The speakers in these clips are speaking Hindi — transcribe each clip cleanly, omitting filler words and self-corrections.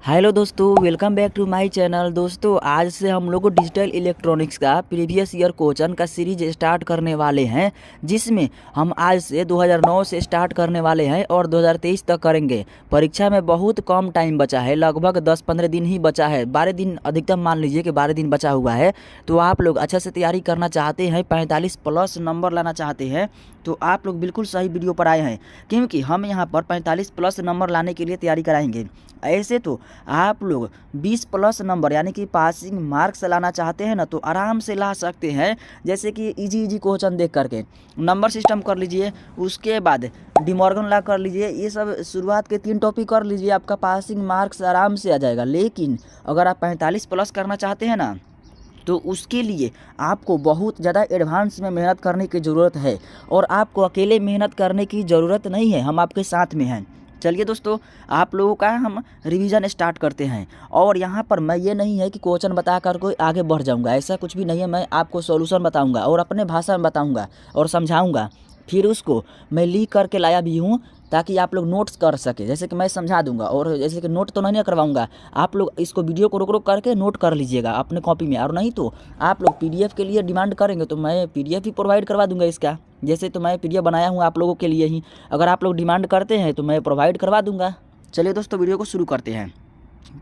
हेलो दोस्तों, welcome back to my channel. दोस्तों, आज से हम लोग डिजिटल इलेक्ट्रॉनिक्स का प्रीवियस ईयर क्वेश्चन का सीरीज स्टार्ट करने वाले हैं, जिसमें हम आज से 2009 से स्टार्ट करने वाले हैं और 2023 तक करेंगे। परीक्षा में बहुत कम टाइम बचा है, लगभग 10-15 दिन ही बचा है, 12 दिन अधिकतम मान लीजिए कि 12 दिन बचा हुआ है। तो आप लोग अच्छे से तैयारी करना चाहते हैं, 45 प्लस नंबर लाना चाहते हैं, तो आप लोग बिल्कुल सही वीडियो पर आए हैं, क्योंकि हम यहाँ पर 45 प्लस नंबर लाने के लिए तैयारी कराएंगे। ऐसे तो आप लोग 20 प्लस नंबर यानी कि पासिंग मार्क्स लाना चाहते हैं ना, तो आराम से ला सकते हैं। जैसे कि इजी क्वेश्चन देख करके नंबर सिस्टम कर लीजिए, उसके बाद डिमॉर्गन लॉ कर लीजिए, ये सब शुरुआत के 3 टॉपिक कर लीजिए, आपका पासिंग मार्क्स आराम से आ जाएगा। लेकिन अगर आप 45 प्लस करना चाहते हैं ना, तो उसके लिए आपको बहुत ज़्यादा एडवांस में मेहनत करने की ज़रूरत है, और आपको अकेले मेहनत करने की ज़रूरत नहीं है, हम आपके साथ में हैं। चलिए दोस्तों, आप लोगों का हम रिवीजन स्टार्ट करते हैं। और यहाँ पर मैं ये नहीं है कि क्वेश्चन बता कर कोई आगे बढ़ जाऊँगा, ऐसा कुछ भी नहीं है। मैं आपको सॉल्यूशन बताऊँगा और अपने भाषा में बताऊँगा और समझाऊँगा, फिर उसको मैं लिख करके लाया भी हूँ ताकि आप लोग नोट्स कर सके। जैसे कि मैं समझा दूंगा, और जैसे कि नोट तो नहीं करवाऊंगा, आप लोग इसको वीडियो को रोक रोक करके नोट कर लीजिएगा अपने कॉपी में। और नहीं तो आप लोग पीडीएफ के लिए डिमांड करेंगे तो मैं पीडीएफ भी प्रोवाइड करवा दूंगा इसका। जैसे तो मैं पीडीएफ बनाया हूँ आप लोगों के लिए ही, अगर आप लोग डिमांड करते हैं तो मैं प्रोवाइड करवा दूंगा। चलिए दोस्तों, वीडियो को शुरू करते हैं।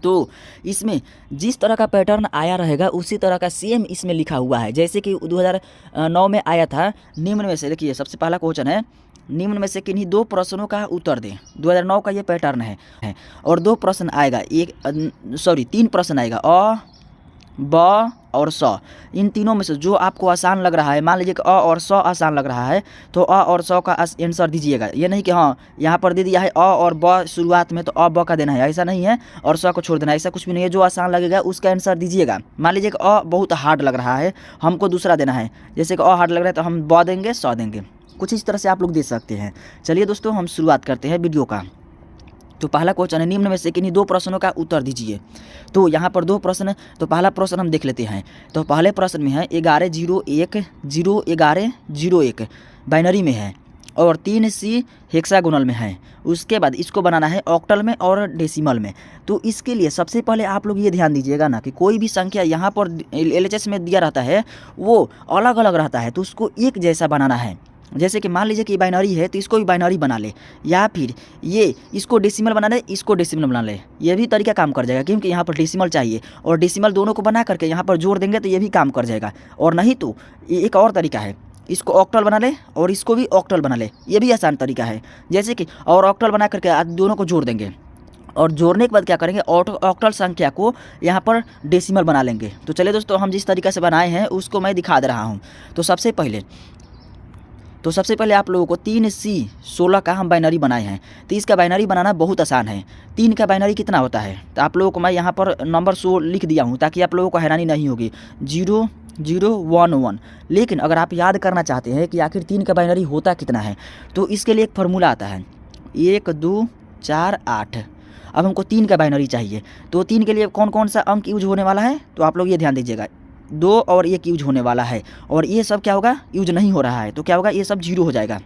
तो इसमें जिस तरह का पैटर्न आया रहेगा उसी तरह का सेम इसमें लिखा हुआ है। जैसे कि 2009 में आया था, निम्न में से देखिए, सबसे पहला क्वेश्चन है, निम्न में से किन्हीं 2 प्रश्नों का उत्तर दें। 2009 का ये पैटर्न है और 2 प्रश्न आएगा, 3 प्रश्न आएगा, अ, ब और स। इन तीनों में से जो आपको आसान लग रहा है, मान लीजिए कि अ और स आसान लग रहा है, तो अ और स का आंसर दीजिएगा। ये नहीं कि हाँ यहाँ पर दे दिया है अ और ब शुरुआत में तो अ ब का देना है, ऐसा नहीं है, और स को छोड़ देना है, ऐसा कुछ भी नहीं है। जो आसान लगेगा उसका आंसर दीजिएगा। मान लीजिए कि अ बहुत हार्ड लग रहा है, हमको दूसरा देना है, जैसे कि अ हार्ड लग रहा है तो हम ब देंगे, स देंगे, कुछ इस तरह से आप लोग दे सकते हैं। चलिए दोस्तों, हम शुरुआत करते हैं वीडियो का। तो पहला क्वेश्चन है, निम्न में से किन्हीं 2 प्रश्नों का उत्तर दीजिए। तो यहाँ पर 2 प्रश्न, तो पहला प्रश्न हम देख लेते हैं। तो पहले प्रश्न में है 1101 बाइनरी में है और 3C हेक्सागोनल में है। उसके बाद इसको बनाना है ऑक्टल में और डेसिमल में। तो इसके लिए सबसे पहले आप लोग ये ध्यान दीजिएगा ना कि कोई भी संख्या यहाँ पर LHS में दिया रहता है वो अलग अलग रहता है, तो उसको एक जैसा बनाना है। जैसे कि मान लीजिए कि बाइनरी है तो इसको भी बाइनरी बना ले, या फिर ये इसको डेसिमल बना ले, इसको डेसिमल बना ले, ये भी तरीका काम कर जाएगा, क्योंकि यहाँ पर डेसिमल चाहिए और डेसिमल दोनों को बना करके यहाँ पर जोड़ देंगे तो ये भी काम कर जाएगा। और नहीं तो एक और तरीका है, इसको ऑक्टल बना ले और इसको भी ऑक्टल बना ले, ये भी आसान तरीका है। जैसे कि और ऑक्टल बना करके दोनों को जोड़ देंगे, और जोड़ने के बाद क्या करेंगे, ऑक्टल संख्या को यहाँ पर डेसिमल बना लेंगे। तो चलिए दोस्तों, हम जिस तरीके से बनाए हैं उसको मैं दिखा दे रहा हूँ। तो सबसे पहले आप लोगों को 3C16 का हम बाइनरी बनाए हैं। तो इसका बाइनरी बनाना बहुत आसान है। 3 का बाइनरी कितना होता है, तो आप लोगों को मैं यहाँ पर नंबर 100 लिख दिया हूँ ताकि आप लोगों को हैरानी नहीं होगी, 0011। लेकिन अगर आप याद करना चाहते हैं कि आखिर 3 का बाइनरी होता कितना है, तो इसके लिए एक फार्मूला आता है, 1 2 4 8। अब हमको 3 का बाइनरी चाहिए, तो 3 के लिए कौन कौन सा अंक यूज होने वाला है, तो आप लोग ये ध्यान दीजिएगा, 2 और 1 यूज होने वाला है, और ये सब क्या होगा, यूज नहीं हो रहा है, तो क्या होगा, ये सब 0 हो जाएगा।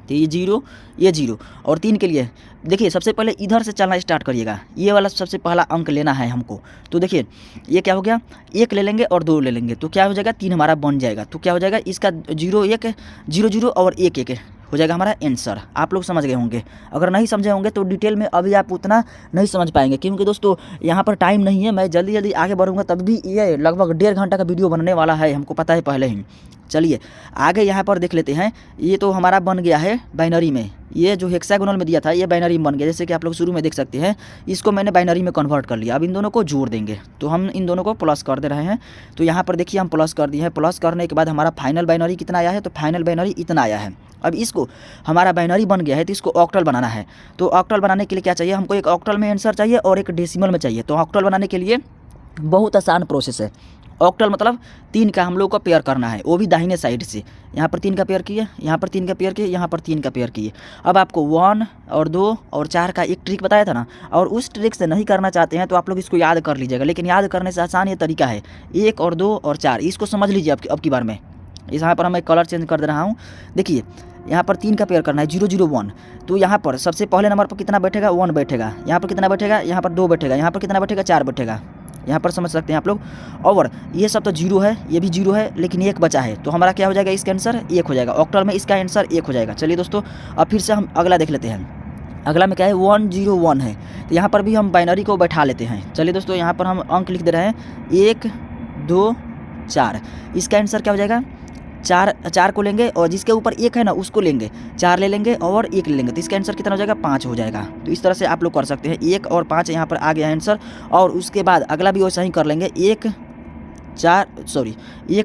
तो ये 0, ये 0। और 3 के लिए देखिए, सबसे पहले इधर से चलना स्टार्ट करिएगा, ये वाला सबसे पहला अंक लेना है हमको। तो देखिए ये क्या हो गया, 1 ले लेंगे और 2 ले लेंगे, तो क्या हो जाएगा, 3 हमारा बन जाएगा। तो क्या हो जाएगा, इसका 0 1 0 0 और 1 1 हो जाएगा हमारा आंसर। आप लोग समझ गए होंगे। अगर नहीं समझे होंगे तो डिटेल में अभी आप उतना नहीं समझ पाएंगे, क्योंकि दोस्तों यहाँ पर टाइम नहीं है, मैं जल्दी जल्दी आगे बढ़ूँगा, तब भी ये लगभग 1.5 घंटा का वीडियो बनने वाला है, हमको पता है पहले ही। चलिए आगे यहाँ पर देख लेते हैं। ये तो हमारा बन गया है बाइनरी में, ये जो हेक्सागोनल में दिया था ये बाइनरी में बन गया, जैसे कि आप लोग शुरू में देख सकते हैं। इसको मैंने बाइनरी में कन्वर्ट कर लिया। अब इन दोनों को जोड़ देंगे, तो हम इन दोनों को प्लस कर दे रहे हैं। तो यहाँ पर देखिए हम प्लस कर दिए हैं। प्लस करने के बाद हमारा फाइनल बाइनरी कितना आया है, तो फाइनल बाइनरी इतना आया है। अब इसको हमारा बाइनरी बन गया है, तो इसको ऑक्टल बनाना है। तो ऑक्टल बनाने के लिए क्या चाहिए, हमको एक ऑक्टल में आंसर चाहिए और एक डेसिमल में चाहिए। तो ऑक्टल बनाने के लिए बहुत आसान प्रोसेस है। ऑक्टल मतलब 3 का हम लोग को पेयर करना है, वो भी दाहिने साइड से। यहाँ पर 3 का पेयर किए, यहाँ पर 3 का पेयर किए, यहाँ पर 3 का पेयर किए। अब आपको 1 और 2 और 4 का एक ट्रिक बताया था ना, और उस ट्रिक से नहीं करना चाहते हैं तो आप लोग इसको याद कर लीजिएगा। लेकिन याद करने से आसान ये तरीका है, 1 और 2 और 4, इसको समझ लीजिए अब की बार में। यहाँ पर मैं कलर चेंज कर दे रहा हूँ। देखिए यहाँ पर 3 का पेयर करना है 0 0 1। तो यहाँ पर सबसे पहले नंबर पर कितना बैठेगा 1 बैठेगा, यहाँ पर कितना बैठेगा, यहाँ पर 2 बैठेगा, यहाँ पर कितना बैठेगा 4 बैठेगा, यहाँ पर समझ सकते हैं आप लोग। और ये सब तो 0 है, ये भी 0 है, लेकिन 1 बचा है, तो हमारा क्या हो जाएगा, इसका आंसर 1 हो जाएगा। ऑक्टल में इसका आंसर 1 हो जाएगा। चलिए दोस्तों अब फिर से हम अगला देख लेते हैं। अगला में क्या है 1 0 1 है, तो यहाँ पर भी हम बाइनरी को बैठा लेते हैं। चलिए दोस्तों यहाँ पर हम अंक लिख दे रहे हैं 1 2 4। इसका आंसर क्या हो जाएगा, 4 को लेंगे और जिसके ऊपर 1 है ना उसको लेंगे, 4 ले लेंगे और 1 ले लेंगे, तो इसका आंसर कितना हो जाएगा 5 हो जाएगा। तो इस तरह से आप लोग कर सकते हैं। 1 और 5 यहाँ पर आ गया आंसर। और उसके बाद अगला भी वैसा ही कर लेंगे। 1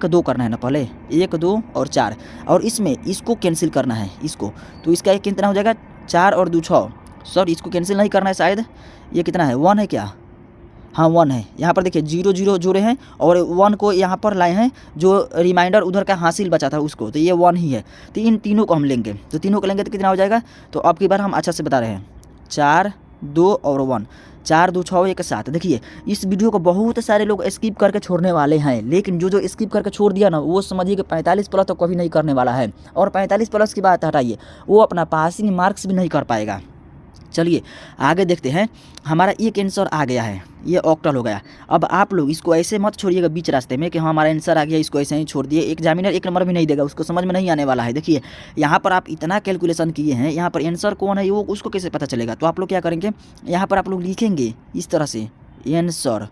2 करना है ना, पहले 1 2 और 4, और इसमें इसको कैंसिल करना है इसको, तो इसका एक कितना हो जाएगा 4 और 2 6। सॉरी इसको कैंसिल नहीं करना है शायद, ये कितना है 1 है क्या, हाँ 1 है। यहाँ पर देखिए 0 0 जोड़े हैं और 1 को यहाँ पर लाए हैं, जो रिमाइंडर उधर का हासिल बचा था उसको, तो ये 1 ही है। तो इन तीनों को हम लेंगे, तो तीनों को लेंगे तो कितना हो जाएगा, तो अब की बार हम अच्छा से बता रहे हैं 4 2 और 1, 4 2 6 1 7। देखिए इस वीडियो को बहुत सारे लोग स्किप करके छोड़ने वाले हैं, लेकिन जो स्किप करके छोड़ दिया ना वो समझिए कि 45 प्लस तो कभी नहीं करने वाला है। और 45 प्लस की बात हटाइए, वो अपना पासिंग मार्क्स भी नहीं कर पाएगा। चलिए आगे देखते हैं। हमारा एक आंसर आ गया है, ये ऑक्टल हो गया। अब आप लोग इसको ऐसे मत छोड़िएगा बीच रास्ते में कि हाँ हमारा आंसर आ गया, इसको ऐसे ही छोड़ दिए। एग्जामिनर 1 नंबर भी नहीं देगा, उसको समझ में नहीं आने वाला है। देखिए यहाँ पर आप इतना कैलकुलेशन किए हैं, यहाँ पर आंसर कौन है वो उसको कैसे पता चलेगा। तो आप लोग क्या करेंगे, यहाँ पर आप लोग लिखेंगे इस तरह से आंसर,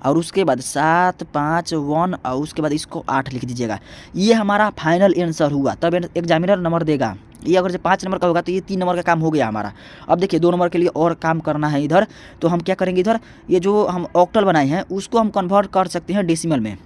और उसके बाद 7 5 1 और उसके बाद इसको 8 लिख दीजिएगा। ये हमारा फाइनल आंसर हुआ, तब एग्जामिनर नंबर देगा। ये अगर 5 नंबर का होगा तो ये 3 नंबर का काम हो गया हमारा। अब देखिए 2 नंबर के लिए और काम करना है इधर, तो हम क्या करेंगे, इधर ये जो हम ऑक्टल बनाए हैं उसको हम कन्वर्ट कर सकते हैं डेसिमल में।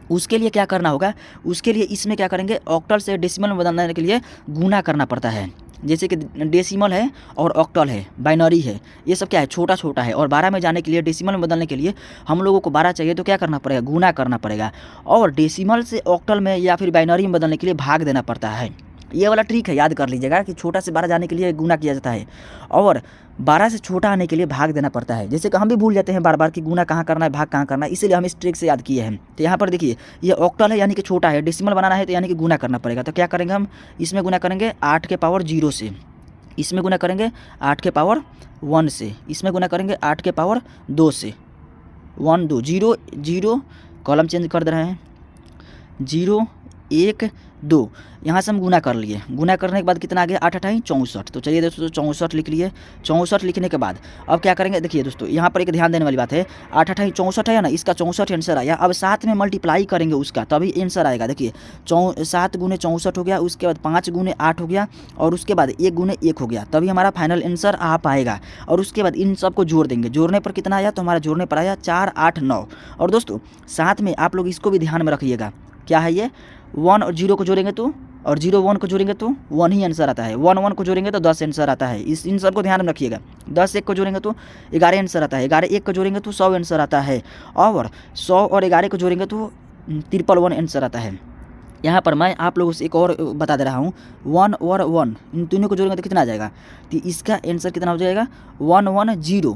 उसके लिए क्या करना होगा, उसके लिए इसमें क्या करेंगे, ऑक्टल से डेसिमल में बदलने के लिए गुना करना पड़ता है। जैसे कि डेसिमल है और ऑक्टल है, बाइनरी है, ये सब क्या है छोटा छोटा है। और 12 में जाने के लिए, डेसिमल में बदलने के लिए हम लोगों को 12 चाहिए, तो क्या करना पड़ेगा, गुना करना पड़ेगा। और डेसिमल से ऑक्टल में या फिर बाइनरी में बदलने के लिए भाग देना पड़ता है। ये वाला ट्रिक है, याद कर लीजिएगा कि छोटा से 12 जाने के लिए गुना किया जाता है और 12 से छोटा आने के लिए भाग देना पड़ता है। जैसे कि हम भी भूल जाते हैं बार बार कि गुना कहाँ करना है, भाग कहाँ करना है, इसीलिए हम इस ट्रिक से याद किए हैं। तो यहाँ पर देखिए ये ऑक्टल है यानी कि छोटा है, डेसिमल बनाना है तो यानी कि गुना करना पड़ेगा। तो क्या करेंगे हम, इसमें गुना करेंगे 8 के पावर 0 से, इसमें गुना करेंगे 8 के पावर 1 से, इसमें गुना करेंगे 8 के पावर 2 से। 1 2 0 0, कॉलम चेंज कर दे रहे हैं, 0 1 2, यहाँ से हम गुना कर लिए। गुना करने के बाद कितना आ गया 8 8 64। तो चलिए दोस्तों 64 लिख लिए। 64 लिखने के बाद अब क्या करेंगे, देखिए दोस्तों यहाँ पर एक ध्यान देने वाली बात है, 8 8 64 है ना, इसका 64 आंसर आया। अब 7 में मल्टीप्लाई करेंगे उसका, तभी आंसर आएगा। देखिए 7 गुने 64 हो गया, उसके बाद 5 गुने 8 हो गया, और उसके बाद 1 गुने 1 हो गया, तभी हमारा फाइनल आंसर आ पाएगा। और उसके बाद इन सबको जोड़ देंगे, जोड़ने पर कितना आया, तो हमारा जोड़ने पर आया 4 8 9। और दोस्तों साथ में आप लोग इसको भी ध्यान में रखिएगा, क्या है ये, 1 और 0 को जोड़ेंगे तो, और 0 1 को जोड़ेंगे तो 1 ही आंसर आता है। 1 1 को जोड़ेंगे तो 10 आंसर आता है। इन सबको ध्यान में रखिएगा। 10 1 को जोड़ेंगे तो 11 आंसर आता है। 11 1 को जोड़ेंगे तो 100 आंसर आता है। और 100 और 11 को जोड़ेंगे तो 1 आंसर आता है। यहाँ पर मैं आप लोगों से एक और बता दे रहा हूँ, 1 और 1 इन तीनों को जोड़ेंगे तो कितना आ जाएगा, तो इसका आंसर कितना हो जाएगा 1 1 0,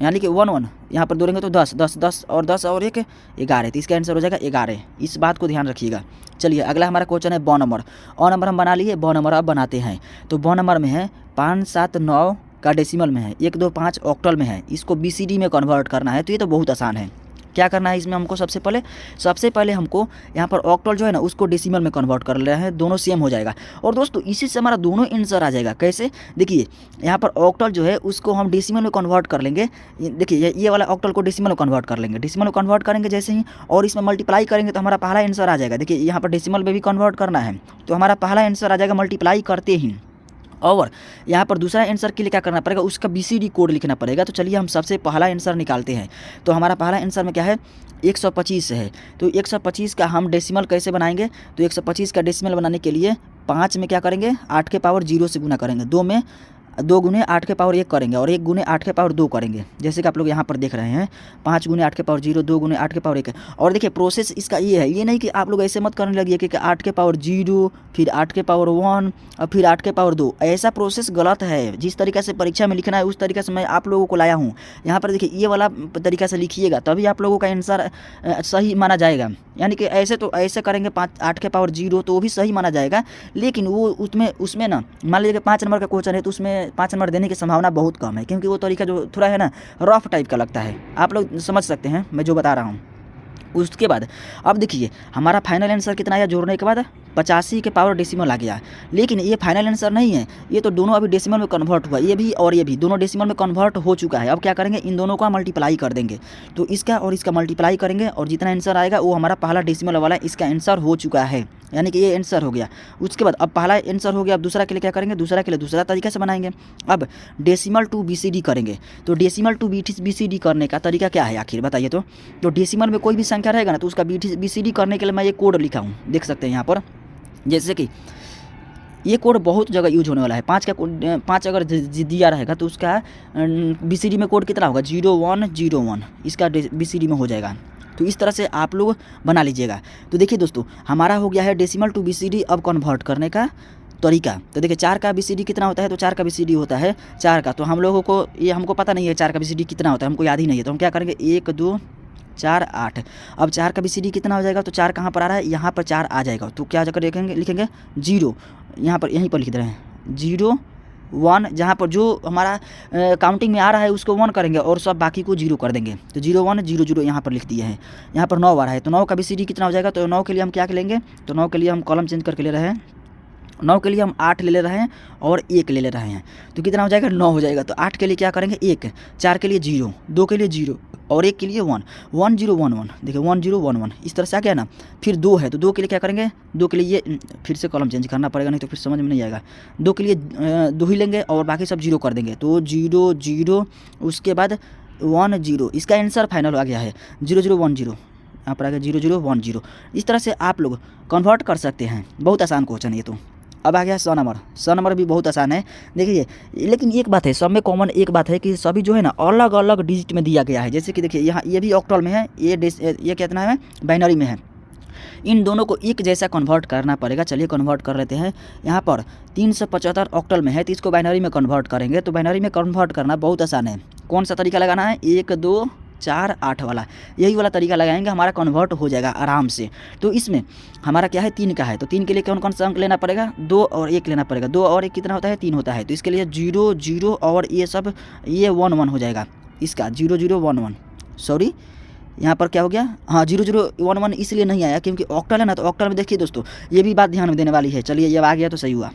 यानी कि 1 1 यहाँ पर जोड़ेंगे तो 10 10 10 और 10 और 1 11, तो इसका आंसर हो जाएगा 11। इस बात को ध्यान रखिएगा। चलिए अगला हमारा क्वेश्चन है ब नंबर। अ नंबर हम बना लिए, ब नंबर अब बनाते हैं। तो ब नंबर में है 5 7 9 का डेसिमल में है, 1 2 5 ऑक्टल में है, इसको BCD में कन्वर्ट करना है। तो ये तो बहुत आसान है। क्या करना है इसमें हमको, सबसे पहले हमको यहाँ पर ऑक्टल जो है ना उसको डेसिमल में कन्वर्ट कर ले हैं, दोनों सेम हो जाएगा। और दोस्तों इसी से हमारा दोनों आंसर आ जाएगा। कैसे, देखिए यहाँ पर ऑक्टल जो है उसको हम डेसिमल में कन्वर्ट कर लेंगे। देखिए ये वाला ऑक्टल को डेसिमल में कन्वर्ट कर लेंगे, डेसिमल में कन्वर्ट करेंगे जैसे ही, और इसमें मल्टीप्लाई करेंगे तो हमारा पहला आंसर आ जाएगा। देखिए यहाँ पर डेसिमल में भी कन्वर्ट करना है, तो हमारा पहला आंसर आ जाएगा मल्टीप्लाई करते ही। और यहाँ पर दूसरा आंसर के लिए क्या करना पड़ेगा, उसका BCD कोड लिखना पड़ेगा। तो चलिए हम सबसे पहला आंसर निकालते हैं। तो हमारा पहला आंसर में क्या है, 125 है। तो 125 का हम डेसिमल कैसे बनाएंगे, तो 125 का डेसिमल बनाने के लिए 5 में क्या करेंगे, 8 के पावर 0 से गुना करेंगे, 2 में 2 गुने 8 के पावर 1 करेंगे और 1 गुने 8 के पावर 2 करेंगे, जैसे कि आप लोग यहाँ पर देख रहे हैं 5 गुने 8 के पावर 0, 2 गुने 8 के पावर 1 है। और देखिए प्रोसेस इसका ये है, ये नहीं कि आप लोग ऐसे मत करने लगिए कि 8 के पावर 0 फिर 8 के पावर 1 और फिर 8 के पावर 2, ऐसा प्रोसेस गलत है। जिस तरीके से परीक्षा में लिखना है उस तरीके से मैं आप लोगों को लाया हूँ। यहाँ पर देखिए ये वाला तरीका से लिखिएगा तभी आप लोगों का आंसर सही माना जाएगा। यानी कि ऐसे तो ऐसे करेंगे 8 के पावर 0 तो वो भी सही माना जाएगा, लेकिन वो उसमें ना मान लीजिए कि 5 नंबर का क्वेश्चन है तो उसमें 5 नंबर देने की संभावना बहुत कम है, क्योंकि वो तरीका जो थोड़ा है ना रफ टाइप का लगता है। आप लोग समझ सकते हैं मैं जो बता रहा हूँ। उसके बाद अब देखिए हमारा फाइनल आंसर कितना आया जोड़ने के बाद 85 के पावर डेसिमल आ गया। लेकिन ये फाइनल आंसर नहीं है, ये तो दोनों अभी डेसिमल में कन्वर्ट हुआ, ये भी और ये भी दोनों डेसिमल में कन्वर्ट हो चुका है। अब क्या करेंगे, इन दोनों का मल्टीप्लाई कर देंगे, तो इसका और इसका मल्टीप्लाई करेंगे और जितना आंसर आएगा वो हमारा पहला डेसिमल वाला इसका आंसर हो चुका है, यानी कि ये आंसर हो गया। उसके बाद अब पहला आंसर हो गया, अब दूसरा के लिए क्या करेंगे, दूसरा के लिए दूसरा तरीका से बनाएंगे। अब डेसिमल टू BCD करेंगे, तो डेसिमल टू BCD करने का तरीका क्या है आखिर बताइए। तो डेसिमल में कोई भी संख्या रहेगा ना तो उसका BCD करने के लिए मैं ये कोड लिखा हूँ, देख सकते हैं यहाँ पर। जैसे कि ये कोड बहुत जगह यूज होने वाला है। 5 अगर दिया रहेगा तो उसका BCD में कोड कितना होगा 0101, इसका BCD में हो जाएगा। तो इस तरह से आप लोग बना लीजिएगा। तो देखिए दोस्तों हमारा हो गया है डेसिमल टू BCD अब कन्वर्ट करने का तरीका। तो देखिए 4 का BCD कितना होता है, तो 4 का BCD होता है 4 का, तो हम लोगों को ये हमको पता नहीं है 4 का BCD कितना होता है, हमको याद ही नहीं है। तो हम क्या करेंगे 1 2 4 8। अब 4 का BCD कितना हो जाएगा, तो 4 कहाँ पर आ रहा है, यहाँ पर 4 आ जाएगा। तो क्या जाकर लिखेंगे 0, यहाँ पर यहीं पर लिख दे रहे हैं 0 1, जहाँ पर जो हमारा काउंटिंग में आ रहा है उसको 1 करेंगे और सब बाकी को 0 कर देंगे। तो 0 1 0 0 यहाँ पर लिख दिए हैं। यहाँ पर 9 आ रहा है, तो 9 का BCD कितना हो जाएगा, तो 9 के लिए हम क्या लेंगे, तो 9 के लिए हम कॉलम चेंज करके ले रहे हैं। 9 के लिए हम 8 ले रहे हैं और 1 ले रहे हैं, तो कितना हो जाएगा 9 हो जाएगा। तो 8 के लिए क्या करेंगे 1, 4 के लिए 0, 2 के लिए 0 और 1 के लिए 1, 1 0 1 1, देखिए 1 0 1 1 इस तरह से आ गया ना। फिर 2 है तो 2 के लिए क्या करेंगे, 2 के लिए ये फिर से कॉलम चेंज करना पड़ेगा, नहीं तो फिर समझ में नहीं आएगा। 2 के लिए 2 ही लेंगे और बाकी सब 0 कर देंगे, तो 0 0 उसके बाद 1 0, इसका आंसर फाइनल आ गया है 0 0 1 0, यहाँ पर आ गया 0 0 1 0। इस तरह से आप लोग कन्वर्ट कर सकते हैं। बहुत आसान क्वेश्चन ये तो। अब आ गया 100 नंबर। 100 नंबर भी बहुत आसान है देखिए, लेकिन एक बात है सब में कॉमन एक बात है कि सभी जो है ना अलग अलग डिजिट में दिया गया है। जैसे कि देखिए यहाँ ये भी ऑक्टल में है, ये कितना है बाइनरी में है। इन दोनों को एक जैसा कन्वर्ट करना पड़ेगा। चलिए कन्वर्ट कर लेते हैं। यहाँ पर 375 ऑक्टल में है तो इसको बाइनरी में कन्वर्ट करेंगे। तो बाइनरी में कन्वर्ट करना बहुत आसान है। कौन सा तरीका लगाना है, 1 2 4 8 वाला, यही वाला तरीका लगाएंगे, हमारा कन्वर्ट हो जाएगा आराम से। तो इसमें हमारा क्या है 3 का है, तो 3 के लिए कौन कौन सा अंक लेना पड़ेगा, 2 और 1 लेना पड़ेगा। 2 और 1 कितना होता है 3 होता है, तो इसके लिए 0 0 और ये सब ये 1 1 हो जाएगा इसका 0 0 1 1। सॉरी यहाँ पर क्या हो गया, हाँ 0 0 1 1 इसलिए नहीं आया क्योंकि ऑक्टल है ना। तो ऑक्टल में देखिए दोस्तों ये भी बात ध्यान में देने वाली है। चलिए ये आ गया तो सही हुआ,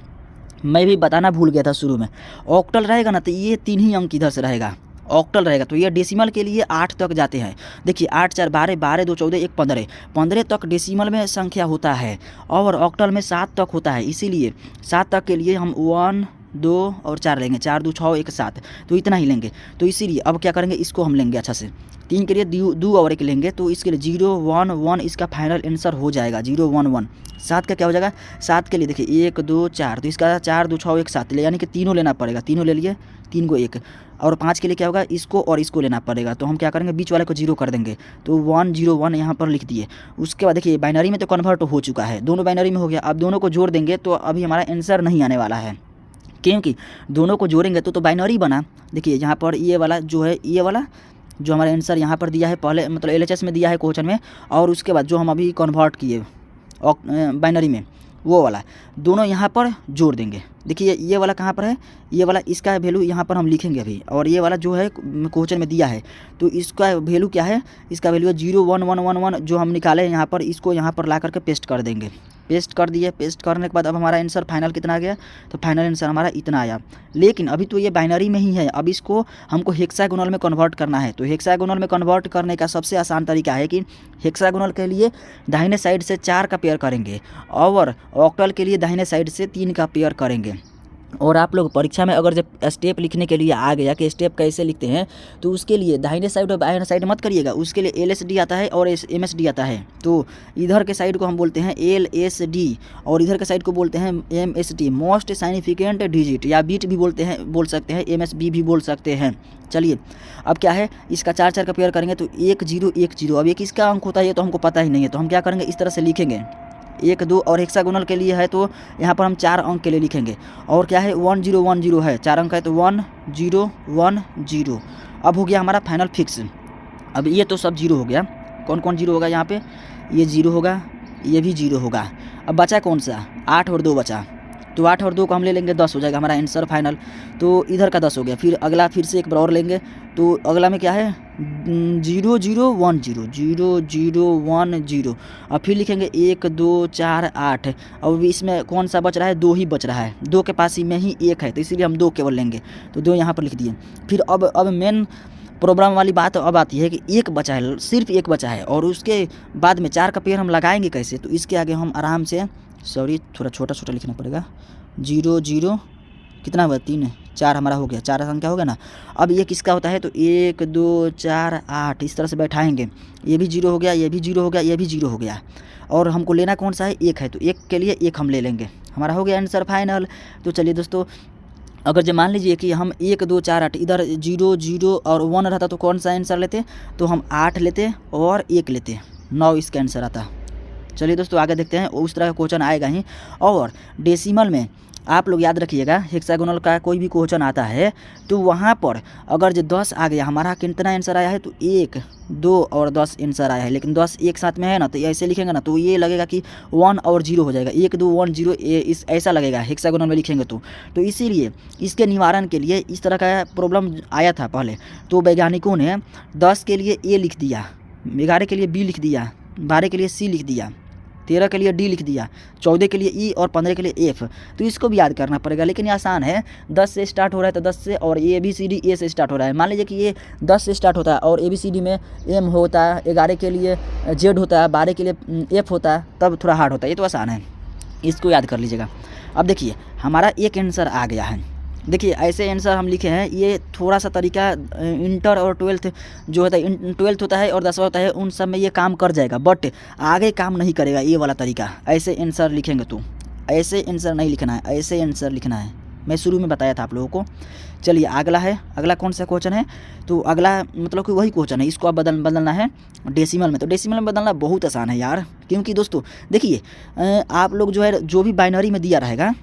मैं भी बताना भूल गया था शुरू में। ऑक्टल रहेगा ना तो ये 3 ही अंक इधर से रहेगा, ऑक्टल रहेगा। तो ये डेसिमल के लिए 8 तक जाते हैं। देखिए 8 4 12 12 2 14 1 15 15 तक डेसिमल में संख्या होता है और ऑक्टल में 7 तक होता है। इसीलिए 7 तक के लिए हम 1 2 और 4 लेंगे, 4 2 6 1 7, तो इतना ही लेंगे। तो इसीलिए अब क्या करेंगे, इसको हम लेंगे अच्छा से। 3 के लिए 2 और 1 लेंगे, तो इसके लिए 0 1 1 इसका फाइनल आंसर हो जाएगा 0 1 1। 7 का क्या हो जाएगा, 7 के लिए देखिए 1 2 4, तो इसका 4 2 6 1 7 ले, यानी कि तीनों लेना पड़ेगा। तीनों ले लिए, 3 को 1, और 5 के लिए क्या होगा, इसको और इसको लेना पड़ेगा। तो हम क्या करेंगे, बीच वाले को 0 कर देंगे, तो 1 0 1 यहाँ पर लिख दिए। उसके बाद देखिए बाइनरी में तो कन्वर्ट हो चुका है, दोनों बाइनरी में हो गया। अब दोनों को जोड़ देंगे तो अभी हमारा आंसर नहीं आने वाला है, क्योंकि दोनों को जोड़ेंगे तो बाइनरी बना। देखिए यहाँ पर ये वाला जो है, ये वाला जो हमारा आंसर यहाँ पर दिया है पहले, मतलब LHS में दिया है क्वेश्चन में, और उसके बाद जो हम अभी कन्वर्ट किए बाइनरी में वो वाला, दोनों यहाँ पर जोड़ देंगे। देखिए ये वाला कहाँ पर है, ये वाला इसका वैल्यू यहाँ पर हम लिखेंगे अभी, और ये वाला जो है क्वेश्चन में दिया है तो इसका वैल्यू क्या है, इसका वैल्यू है 0 1 1 1 1 जो हम निकाले हैं यहाँ पर, इसको यहाँ पर ला करके पेस्ट कर देंगे। पेस्ट कर दिए, पेस्ट करने के बाद अब हमारा आंसर फाइनल कितना आ गया, तो फाइनल आंसर हमारा इतना आया। लेकिन अभी तो ये बाइनरी में ही है, अब इसको हमको हेक्सागोनल में कन्वर्ट करना है। तो हेक्सागोनल में कन्वर्ट करने का सबसे आसान तरीका है कि हेक्सागोनल के लिए दाहिने साइड से 4 का पेयर करेंगे और ऑक्टल के लिए दाहिने साइड से 3 का पेयर करेंगे। और आप लोग परीक्षा में अगर जब स्टेप लिखने के लिए आ गया कि स्टेप कैसे लिखते हैं, तो उसके लिए दाहिने साइड और बाएं साइड मत करिएगा, उसके लिए LSD आता है और MSD आता है। तो इधर के साइड को हम बोलते हैं LSD और इधर के साइड को बोलते हैं MSD, मोस्ट साइनिफिकेंट डिजिट, या बीट भी बोल सकते हैं, MSB भी बोल सकते हैं। चलिए अब क्या है, इसका 4 का पेयर करेंगे तो 1 0 1 0। अब ये किसका अंक होता है ये तो हमको पता ही नहीं है, तो हम क्या करेंगे, इस तरह से लिखेंगे 1 2, और हेक्सागोनल के लिए है तो यहाँ पर हम 4 अंक के लिए लिखेंगे। और क्या है 1 0 1 0 है, 4 अंक है तो 1 0 1 0। अब हो गया हमारा फाइनल फिक्स। अब ये तो सब 0 हो गया, कौन कौन 0 होगा यहाँ पे, ये 0 होगा, ये भी 0 होगा। अब बचा कौन सा, 8 और 2 बचा, तो 8 और 2 को हम ले लेंगे, 10 हो जाएगा हमारा आंसर फाइनल। तो इधर का 10 हो गया। फिर अगला फिर से एक बार और लेंगे, तो अगला में क्या है 0 0 1 0 0 0 1 0। अब फिर लिखेंगे 1 2 4 8। अब इसमें कौन सा बच रहा है, 2 ही बच रहा है, 2 के पास ही में ही 1 है, तो इसीलिए हम 2 केवल लेंगे, तो 2 यहाँ पर लिख दिए। फिर अब मेन प्रॉब्लम वाली बात अब आती है कि 1 बचा है, सिर्फ 1 बचा है, और उसके बाद में 4 का पेयर हम लगाएंगे कैसे। तो इसके आगे हम आराम से, सॉरी थोड़ा छोटा छोटा लिखना पड़ेगा, 0 0 कितना हुआ 3 4 हमारा हो गया, 4 संख्या हो गया ना। अब ये किसका होता है, तो 1 2 4 8 इस तरह से बैठाएंगे, ये भी 0 हो गया, ये भी 0 हो गया, ये भी 0 हो गया। और हमको लेना कौन सा है, 1 है, तो 1 के लिए 1 हम ले लेंगे, हमारा हो गया आंसर फाइनल। तो चलिए दोस्तों, अगर जो मान लीजिए कि हम 1 2 4 8 इधर 0 0 और 1 रहता तो कौन सा आंसर लेते, तो हम 8 लेते और 1 लेते, 9 इसका आंसर आता। चलिए दोस्तों आगे देखते हैं, उस तरह का क्वेश्चन आएगा ही। और डेसिमल में आप लोग याद रखिएगा, हेक्सागोनल का कोई भी क्वेश्चन आता है तो वहाँ पर अगर जो 10 आ गया, हमारा कितना आंसर आया है, तो 1 2 और 10 आंसर आया है, लेकिन 10 एक साथ में है ना, तो ऐसे लिखेंगे ना तो ये लगेगा कि 1 और 0 हो जाएगा, 1 2 1 0 इस ऐसा लगेगा हेक्सागोनल में लिखेंगे तो इसीलिए इसके निवारण के लिए इस तरह का प्रॉब्लम आया था पहले। तो वैज्ञानिकों ने 10 के लिए A लिख दिया, 11 के लिए B लिख दिया, 12 के लिए C लिख दिया, 13 के लिए D लिख दिया, 14 के लिए E और 15 के लिए F। तो इसको भी याद करना पड़ेगा, लेकिन ये आसान है, 10 से स्टार्ट हो रहा है तो 10 से, और ABCD A से स्टार्ट हो रहा है। मान लीजिए कि ये 10 से स्टार्ट होता है और ABCD में M होता है, 11 के लिए Z होता है, 12 के लिए F होता है, तब थोड़ा हार्ड होता है, ये तो आसान है, इसको याद कर लीजिएगा। अब देखिए हमारा एक आंसर आ गया है, देखिए ऐसे आंसर हम लिखे हैं। ये थोड़ा सा तरीका इंटर और 12th जो होता है, 12th होता है और 10वां होता है, उन सब में ये काम कर जाएगा, बट आगे काम नहीं करेगा ये वाला तरीका। ऐसे आंसर लिखेंगे तो ऐसे आंसर नहीं लिखना है, ऐसे आंसर लिखना है, मैं शुरू में बताया था आप लोगों को। चलिए अगला है, अगला कौन सा क्वेश्चन है, तो अगला मतलब कि वही क्वेश्चन है, इसको आप बदलना है डेसिमल में। तो डेसिमल में बदलना बहुत आसान है यार, क्योंकि दोस्तों देखिए आप लोग जो है जो भी बाइनरी में दिया रहेगा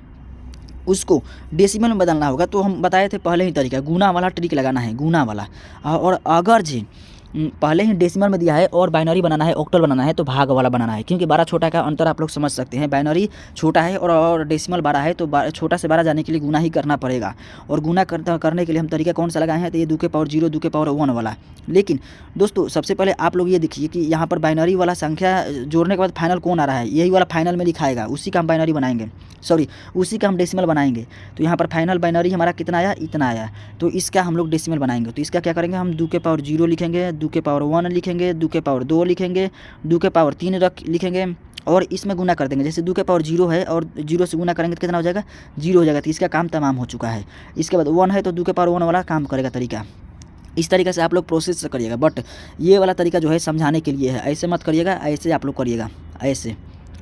उसको डेसिमल में बदलना होगा। तो हम बताए थे पहले ही तरीका, गुना वाला ट्रिक लगाना है, गुना वाला। और अगर जी पहले ही डेसिमल में दिया है और बाइनरी बनाना है, ऑक्टल बनाना है, तो भाग वाला बनाना है, क्योंकि 12 छोटा का अंतर आप लोग समझ सकते हैं। बाइनरी छोटा है और डेसिमल 12 है, तो छोटा से 12 जाने के लिए गुना ही करना पड़ेगा। और गुना करने के लिए हम तरीका कौन सा लगाए हैं, तो ये 2 के पावर 0 2 के पावर 1 वाला। लेकिन दोस्तों सबसे पहले आप लोग ये देखिए कि यहाँ पर बाइनरी वाला संख्या जोड़ने के बाद फाइनल कौन आ रहा है, यही वाला फाइनल में लिखाएगा, उसी का हम बाइनरी बनाएंगे, सॉरी उसी का हम डेसिमल बनाएंगे। तो यहाँ पर फाइनल बाइनरी हमारा कितना आया, इतना आया, तो इसका हम लोग डेसिमल बनाएंगे। तो इसका क्या करेंगे, हम 2 के पावर 0 लिखेंगे, 2 के पावर 1 लिखेंगे, 2 के पावर 2 लिखेंगे, 2 के पावर 3 लिखेंगे, और इसमें गुना कर देंगे। जैसे 2 के पावर 0 है और 0 से गुना करेंगे तो कितना हो जाएगा, 0 हो जाएगा, तो इसका काम तमाम हो चुका है। इसके बाद 1 है तो 2 के पावर 1 वाला काम करेगा तरीका। इस तरीके से आप लोग प्रोसेस करिएगा, बट ये वाला तरीका जो है समझाने के लिए है, ऐसे मत करिएगा, ऐसे आप लोग करिएगा, ऐसे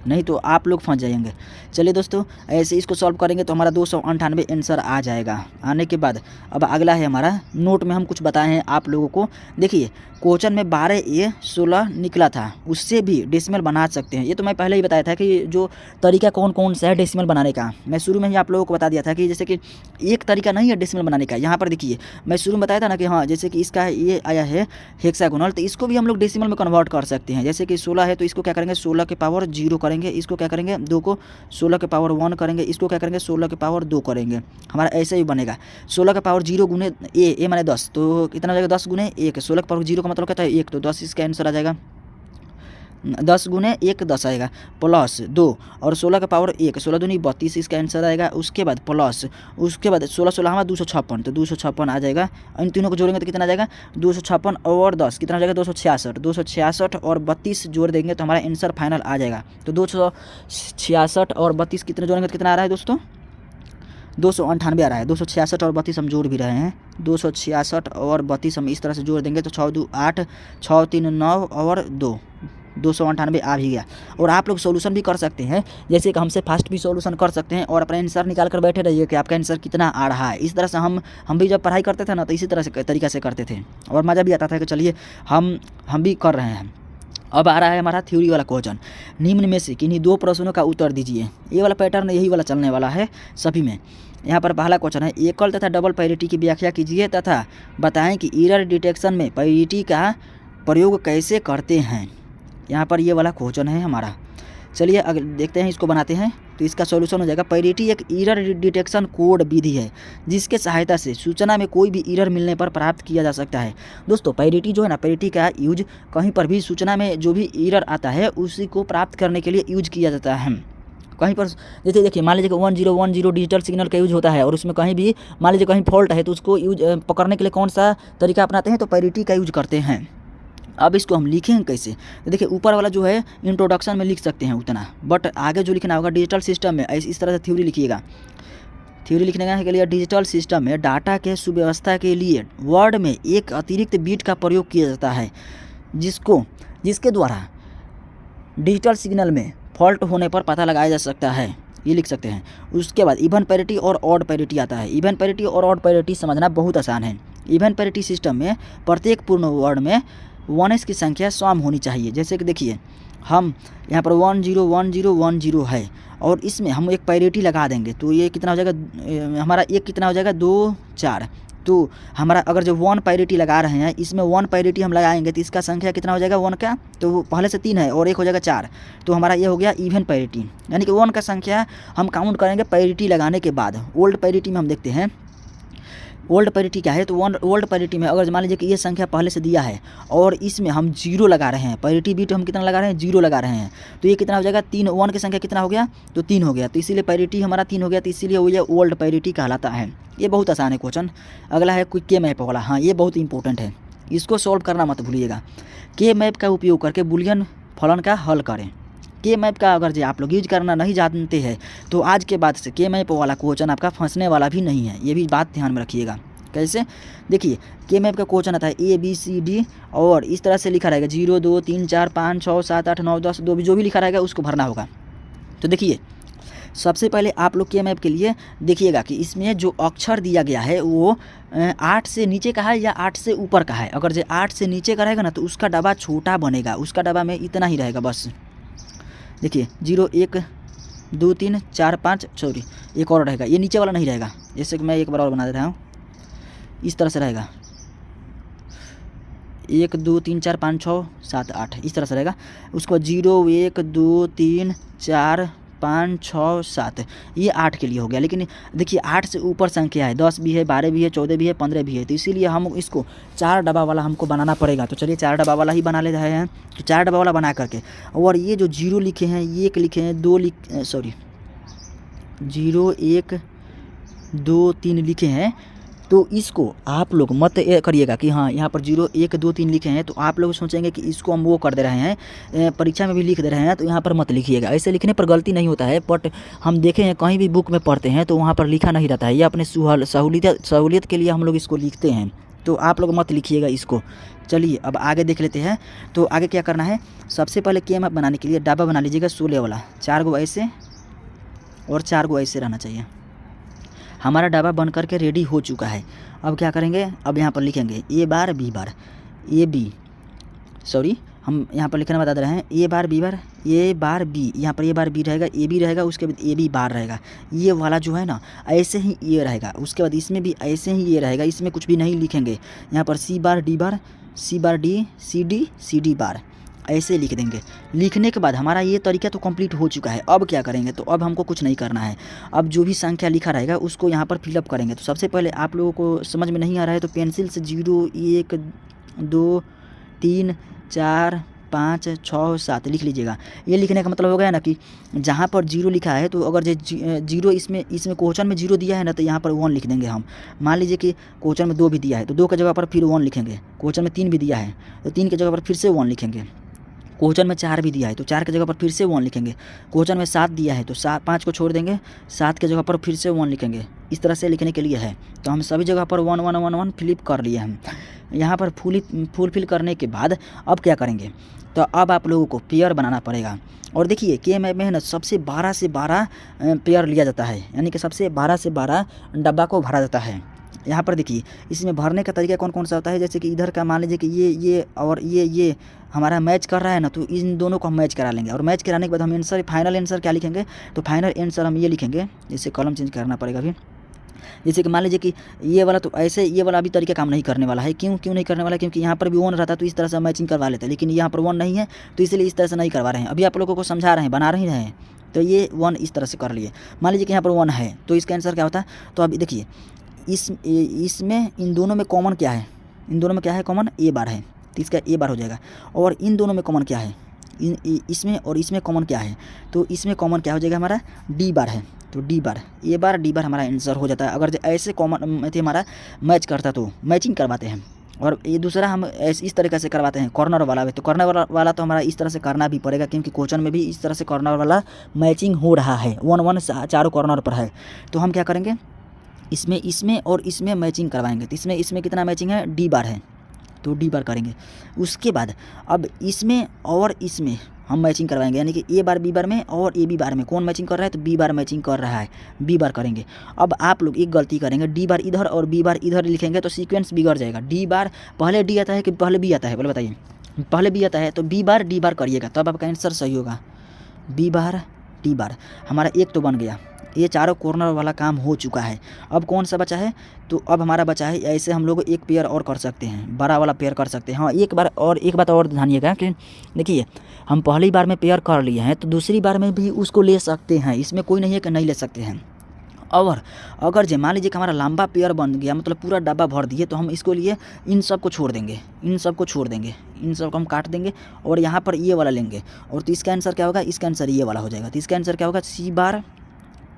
नहीं तो आप लोग फंस जाएंगे। चलिए दोस्तों ऐसे इसको सॉल्व करेंगे तो हमारा 298 आंसर आ जाएगा। आने के बाद अब अगला है हमारा, नोट में हम कुछ बताए हैं आप लोगों को। देखिए क्वेश्चन में 12A 16 निकला था, उससे भी डेसिमल बना सकते हैं। ये तो मैं पहले ही बताया था कि जो तरीका कौन कौन सा है डेसिमल बनाने का, मैं शुरू में ही आप लोगों को बता दिया था कि जैसे कि एक तरीका नहीं है डेसिमल बनाने का। यहाँ पर देखिए मैं शुरू में बताया था ना कि हाँ जैसे कि इसका ये आया है हेक्सागोनल, तो इसको भी हम लोग डेसिमल में कन्वर्ट कर सकते हैं। जैसे कि 16 है तो इसको क्या करेंगे, 16 के पावर 0 करेंगे, इसको क्या करेंगे 2 को 16 के पावर 1 करेंगे, इसको क्या करेंगे 16 के पावर 2 करेंगे, हमारा ऐसे ही बनेगा। 16 के पावर 0 गुने ए माने 10, तो कितना हो जाएगा 10 गुने 1, 16 के पावर 0 का मतलब कहता है 1, तो 10 इसका आंसर आ जाएगा। 10 गुने 1 10 आएगा, प्लस 2 और 16 का पावर 1, 16 दूनी 32 इसका आंसर आएगा। उसके बाद प्लस, उसके बाद 16 16 हमारा 256, तो 256 आ जाएगा। इन तीनों को जोड़ेंगे तो कितना आ जाएगा 256 और 10 कितना हो जाएगा 266, 266 और 32 जोड़ देंगे तो हमारा आंसर फाइनल आ जाएगा। तो 266 और 32 कितने जोड़ेंगे तो कितना आ रहा है दोस्तों, 298 आ रहा है। 266 और 32 हम जोड़ भी रहे हैं। 266 और 32 हम इस तरह से जोड़ देंगे तो 6 2 8, 6 3 9 और 2, 298 आ भी गया। और आप लोग सोल्यूशन भी कर सकते हैं, जैसे कि हमसे फास्ट भी सोल्यूशन कर सकते हैं और अपना आंसर निकाल कर बैठे रहिए कि आपका आंसर कितना आ रहा है। इस तरह से हम भी जब पढ़ाई करते थे ना तो इसी तरह से तरीक़ा से करते थे और मज़ा भी आता था कि चलिए हम भी कर रहे हैं। अब आ रहा है हमारा थ्योरी वाला क्वेश्चन। निम्न में से किन्हीं 2 प्रश्नों का उत्तर दीजिए। ये वाला पैटर्न यही वाला चलने वाला है सभी में। यहाँ पर पहला क्वेश्चन है, एकल तथा डबल पैरिटी की व्याख्या कीजिए तथा बताएं कि एरर डिटेक्शन में पैरिटी का प्रयोग कैसे करते हैं। यहाँ पर ये वाला क्वेश्चन है हमारा। चलिए अगर देखते हैं इसको बनाते हैं तो इसका सॉल्यूशन हो जाएगा। पैरिटी एक एरर डिटेक्शन कोड विधि है जिसके सहायता से सूचना में कोई भी एरर मिलने पर प्राप्त किया जा सकता है। दोस्तों पैरिटी जो है ना, पैरिटी का यूज कहीं पर भी सूचना में जो भी एरर आता है उसी को प्राप्त करने के लिए यूज किया जाता है। कहीं पर जैसे देखिए मान लीजिए कि 1010 डिजिटल सिग्नल का यूज होता है और उसमें कहीं भी मान लीजिए कहीं फॉल्ट है तो उसको यूज पकड़ने के लिए कौन सा तरीका अपनाते हैं, तो पैरिटी का यूज करते हैं। अब इसको हम लिखेंगे कैसे, तो देखिए ऊपर वाला जो है इंट्रोडक्शन में लिख सकते हैं उतना, बट आगे जो लिखना होगा डिजिटल सिस्टम में इस तरह से थ्योरी लिखिएगा। थ्योरी लिखने के लिए डिजिटल सिस्टम में डाटा के सुव्यवस्था के लिए वर्ड में एक अतिरिक्त बीट का प्रयोग किया जाता है जिसके द्वारा डिजिटल सिग्नल में फॉल्ट होने पर पता लगाया जा सकता है, ये लिख सकते हैं। उसके बाद इवन पैरिटी और ऑड पैरिटी आता है। इवन पैरिटी और ऑड पैरिटी समझना बहुत आसान है। इवन पैरिटी सिस्टम में प्रत्येक पूर्ण वर्ड में 1s की संख्या सम होनी चाहिए। जैसे कि देखिए हम यहाँ पर 101010 है और इसमें हम एक पैरिटी लगा देंगे तो ये कितना हो जाएगा, हमारा एक कितना हो जाएगा 2 4। तो हमारा अगर जो 1 पैरिटी लगा रहे हैं इसमें 1 पैरिटी हम लगाएंगे तो इसका संख्या कितना हो जाएगा 1 का, तो पहले से 3 है और 1 हो जाएगा 4, तो हमारा ये हो गया इवन पैरिटी। यानी कि 1 का संख्या हम काउंट करेंगे पैरिटी लगाने के बाद। ओल्ड पैरिटी में हम देखते हैं ओल्ड पैरिटी क्या है, तो ओल्ड पैरिटी में अगर मान लीजिए कि ये संख्या पहले से दिया है और इसमें हम 0 लगा रहे हैं, पैरिटी बीट हम कितना लगा रहे हैं 0 लगा रहे हैं, तो ये कितना हो जाएगा 3। 1 की संख्या कितना हो गया, तो 3 हो गया, तो इसीलिए पैरिटी हमारा 3 हो गया, तो इसीलिए वो ये ओल्ड पैरिटी कहलाता है। ये बहुत आसान है क्वेश्चन। अगला है क्विक के मैप वाला। हाँ ये बहुत इंपॉर्टेंट है, इसको सॉल्व करना मत भूलिएगा। के मैप का उपयोग करके बुलियन फलन का हल करें। के मैप का अगर जो आप लोग यूज करना नहीं जानते हैं तो आज के बाद से के मैप वाला क्वेश्चन आपका फंसने वाला भी नहीं है, ये भी बात ध्यान में रखिएगा। कैसे, देखिए के मैप का क्वेश्चन आता है ABCD और इस तरह से लिखा रहेगा 0 2 3 4 5 6 7 8 9 10 जो भी लिखा रहेगा उसको भरना होगा। तो देखिए सबसे पहले आप लोग के मैप के लिए देखिएगा कि इसमें जो अक्षर दिया गया है वो 8 से नीचे का है या 8 से ऊपर का है। अगर जो 8 से नीचे का रहेगा ना तो उसका डब्बा छोटा बनेगा, उसका डब्बा में इतना ही रहेगा बस। देखिए 0 1 2 3 4 5 सॉरी एक और रहेगा, ये नीचे वाला नहीं रहेगा। जैसे कि मैं एक बार और बना देता हूँ, इस तरह से रहेगा 1 2 3 4 5 6 7 8 इस तरह से रहेगा। उसको 0 1 2 3 4 5 6 7 ये 8 के लिए हो गया। लेकिन देखिए 8 से ऊपर संख्या है, 10 भी है, 12 भी है, 14 भी है, 15 भी है, तो इसीलिए हम इसको 4 डब्बा वाला हमको बनाना पड़ेगा। तो चलिए 4 डब्बा वाला ही बना ले रहे हैं। तो 4 डब्बा वाला बना करके और ये जो 0 लिखे हैं, 1 लिखे हैं, 2 0 1 2 3 लिखे हैं, तो इसको आप लोग मत करिएगा कि हाँ यहाँ पर 0 1 2 3 लिखे हैं तो आप लोग सोचेंगे कि इसको हम वो कर दे रहे हैं, परीक्षा में भी लिख दे रहे हैं, तो यहाँ पर मत लिखिएगा। ऐसे लिखने पर गलती नहीं होता है, बट हम देखें हैं कहीं भी बुक में पढ़ते हैं तो वहाँ पर लिखा नहीं रहता है। ये अपने सहूलियत के लिए हम लोग इसको लिखते हैं, तो आप लोग मत लिखिएगा इसको। चलिए अब आगे देख लेते हैं। तो आगे क्या करना है, सबसे पहले के मैप बनाने के लिए डब्बा बना लीजिएगा 16 वाला, 4 गो ऐसे और 4 गो ऐसे रहना चाहिए। हमारा डब्बा बन करके रेडी हो चुका है। अब क्या करेंगे, अब यहाँ पर लिखेंगे A बार B बार हम यहाँ पर लिखना बता दे रहे हैं A bar B bar A bar B, यहाँ पर A बार B रहेगा, AB रहेगा, उसके बाद AB बार रहेगा। ये वाला जो है ना ऐसे ही ये रहेगा, उसके बाद इसमें भी ऐसे ही ये रहेगा, इसमें कुछ भी नहीं लिखेंगे। यहाँ पर C बार D बार C बार D C D बार ऐसे लिख देंगे। लिखने के बाद हमारा ये तरीका तो कंप्लीट हो चुका है। अब क्या करेंगे, तो अब हमको कुछ नहीं करना है। अब जो भी संख्या लिखा रहेगा उसको यहाँ पर फिलअप करेंगे। तो सबसे पहले आप लोगों को समझ में नहीं आ रहा है तो पेंसिल से 0 1 2 3 4 5 6 7 लिख लीजिएगा। ये लिखने का मतलब हो गया ना कि जहाँ पर 0 लिखा है तो अगर जो 0 इसमें क्वेश्चन में 0 दिया है ना तो यहाँ पर 1 लिख देंगे हम। मान लीजिए कि क्वेश्चन में 2 भी दिया है तो 2 की जगह पर फिर 1 लिखेंगे। क्वेश्चन में 3 भी दिया है तो 3 की जगह पर फिर से 1 लिखेंगे। क्वेश्चन में 4 भी दिया है तो 4 की जगह पर फिर से 1 लिखेंगे। क्वेश्चन में 7 दिया है तो 5 को छोड़ देंगे, 7 की जगह पर फिर से 1 लिखेंगे। इस तरह से लिखने के लिए है। तो हम सभी जगह पर 1 1 1 1 फिलिप कर लिए हम। यहाँ पर फुलफिल करने के बाद अब क्या करेंगे, तो अब आप लोगों को पेयर बनाना पड़ेगा। और देखिए KMAP में है ना सबसे 12 से 12 पेयर लिया जाता है, यानी कि सबसे 12 से 12 डब्बा को भरा जाता है। यहाँ पर देखिए इसमें भरने का तरीका कौन कौन सा होता है, जैसे कि इधर का मान लीजिए कि ये और ये हमारा मैच कर रहा है ना, तो इन दोनों को हम मैच करा लेंगे। और मैच कराने के बाद हम आंसर, फाइनल आंसर क्या लिखेंगे, तो फाइनल आंसर हम ये लिखेंगे। जैसे कॉलम चेंज करना पड़ेगा अभी। जैसे कि मान लीजिए कि ये वाला, तो ऐसे ये वाला अभी तरीका काम नहीं करने वाला है। क्यों नहीं करने वाला है, क्योंकि यहाँ पर भी 1 रहता तो इस तरह से मैचिंग करवा लेते हैं, लेकिन यहाँ पर 1 नहीं है तो इसलिए इस तरह से नहीं करवा रहे हैं। अभी आप लोगों को समझा रहे हैं, बना नहीं रहे हैं। तो ये 1 इस तरह से कर लिए। मान लीजिए कि यहाँ पर 1 है तो इसका आंसर क्या होता है, तो अभी देखिए इसमें इन दोनों में कॉमन क्या है, इन दोनों में क्या है कॉमन, ए बार है तो इसका ए बार हो जाएगा। और इन दोनों में कॉमन क्या है, इसमें और इसमें कॉमन क्या है, तो इसमें कॉमन क्या हो जाएगा हमारा डी बार है, तो डी बार ए बार डी बार हमारा आंसर हो जाता है। अगर ऐसे कॉमन थे हमारा मैच करता तो मैचिंग करवाते हैं। और ये दूसरा हम इस तरीके से करवाते हैं कॉर्नर वाला भी, तो कॉर्नर वाला तो हमारा इस तरह से करना भी पड़ेगा, क्योंकि क्वेश्चन में भी इस तरह से कॉर्नर वाला मैचिंग हो रहा है। 1 1 चारों कॉर्नर पर है। तो हम क्या करेंगे, इसमें और इसमें मैचिंग करवाएंगे। तो इसमें कितना मैचिंग है, डी बार है तो डी बार करेंगे। उसके बाद अब इसमें और इसमें हम मैचिंग करवाएंगे, यानी कि ए बार बी बार में और ए बी बार में कौन मैचिंग कर रहा है, तो बी बार मैचिंग कर रहा है, बी बार करेंगे। अब आप लोग एक गलती करेंगे, डी बार इधर और बी बार इधर लिखेंगे तो सीक्वेंस बिगड़ जाएगा। डी बार पहले डी आता है कि पहले बी आता है, बोले बताइए। पहले बी आता है तो बी बार डी बार करिएगा, तब आपका आंसर सही होगा। बी बार डी बार हमारा एक तो बन गया। ये चारों कॉर्नर वाला काम हो चुका है। अब कौन सा बचा है, तो अब हमारा बचा है, ऐसे हम लोग एक पेयर और कर सकते हैं, बड़ा वाला पेयर कर सकते हैं। हाँ एक बात और ध्यानिएगा कि देखिए हम पहली बार में पेयर कर लिए हैं तो दूसरी बार में भी उसको ले सकते हैं, इसमें कोई नहीं है कि नहीं ले सकते हैं। और अगर जो मान लीजिए कि हमारा लंबा पेयर बन गया, मतलब पूरा डब्बा भर दिए, तो हम इसको लिए इन सब को छोड़ देंगे, इन सब को हम काट देंगे और यहाँ पर ये वाला लेंगे। और तो इसका आंसर क्या होगा, इसका आंसर ये वाला हो जाएगा। तो इसका आंसर क्या होगा, सी बार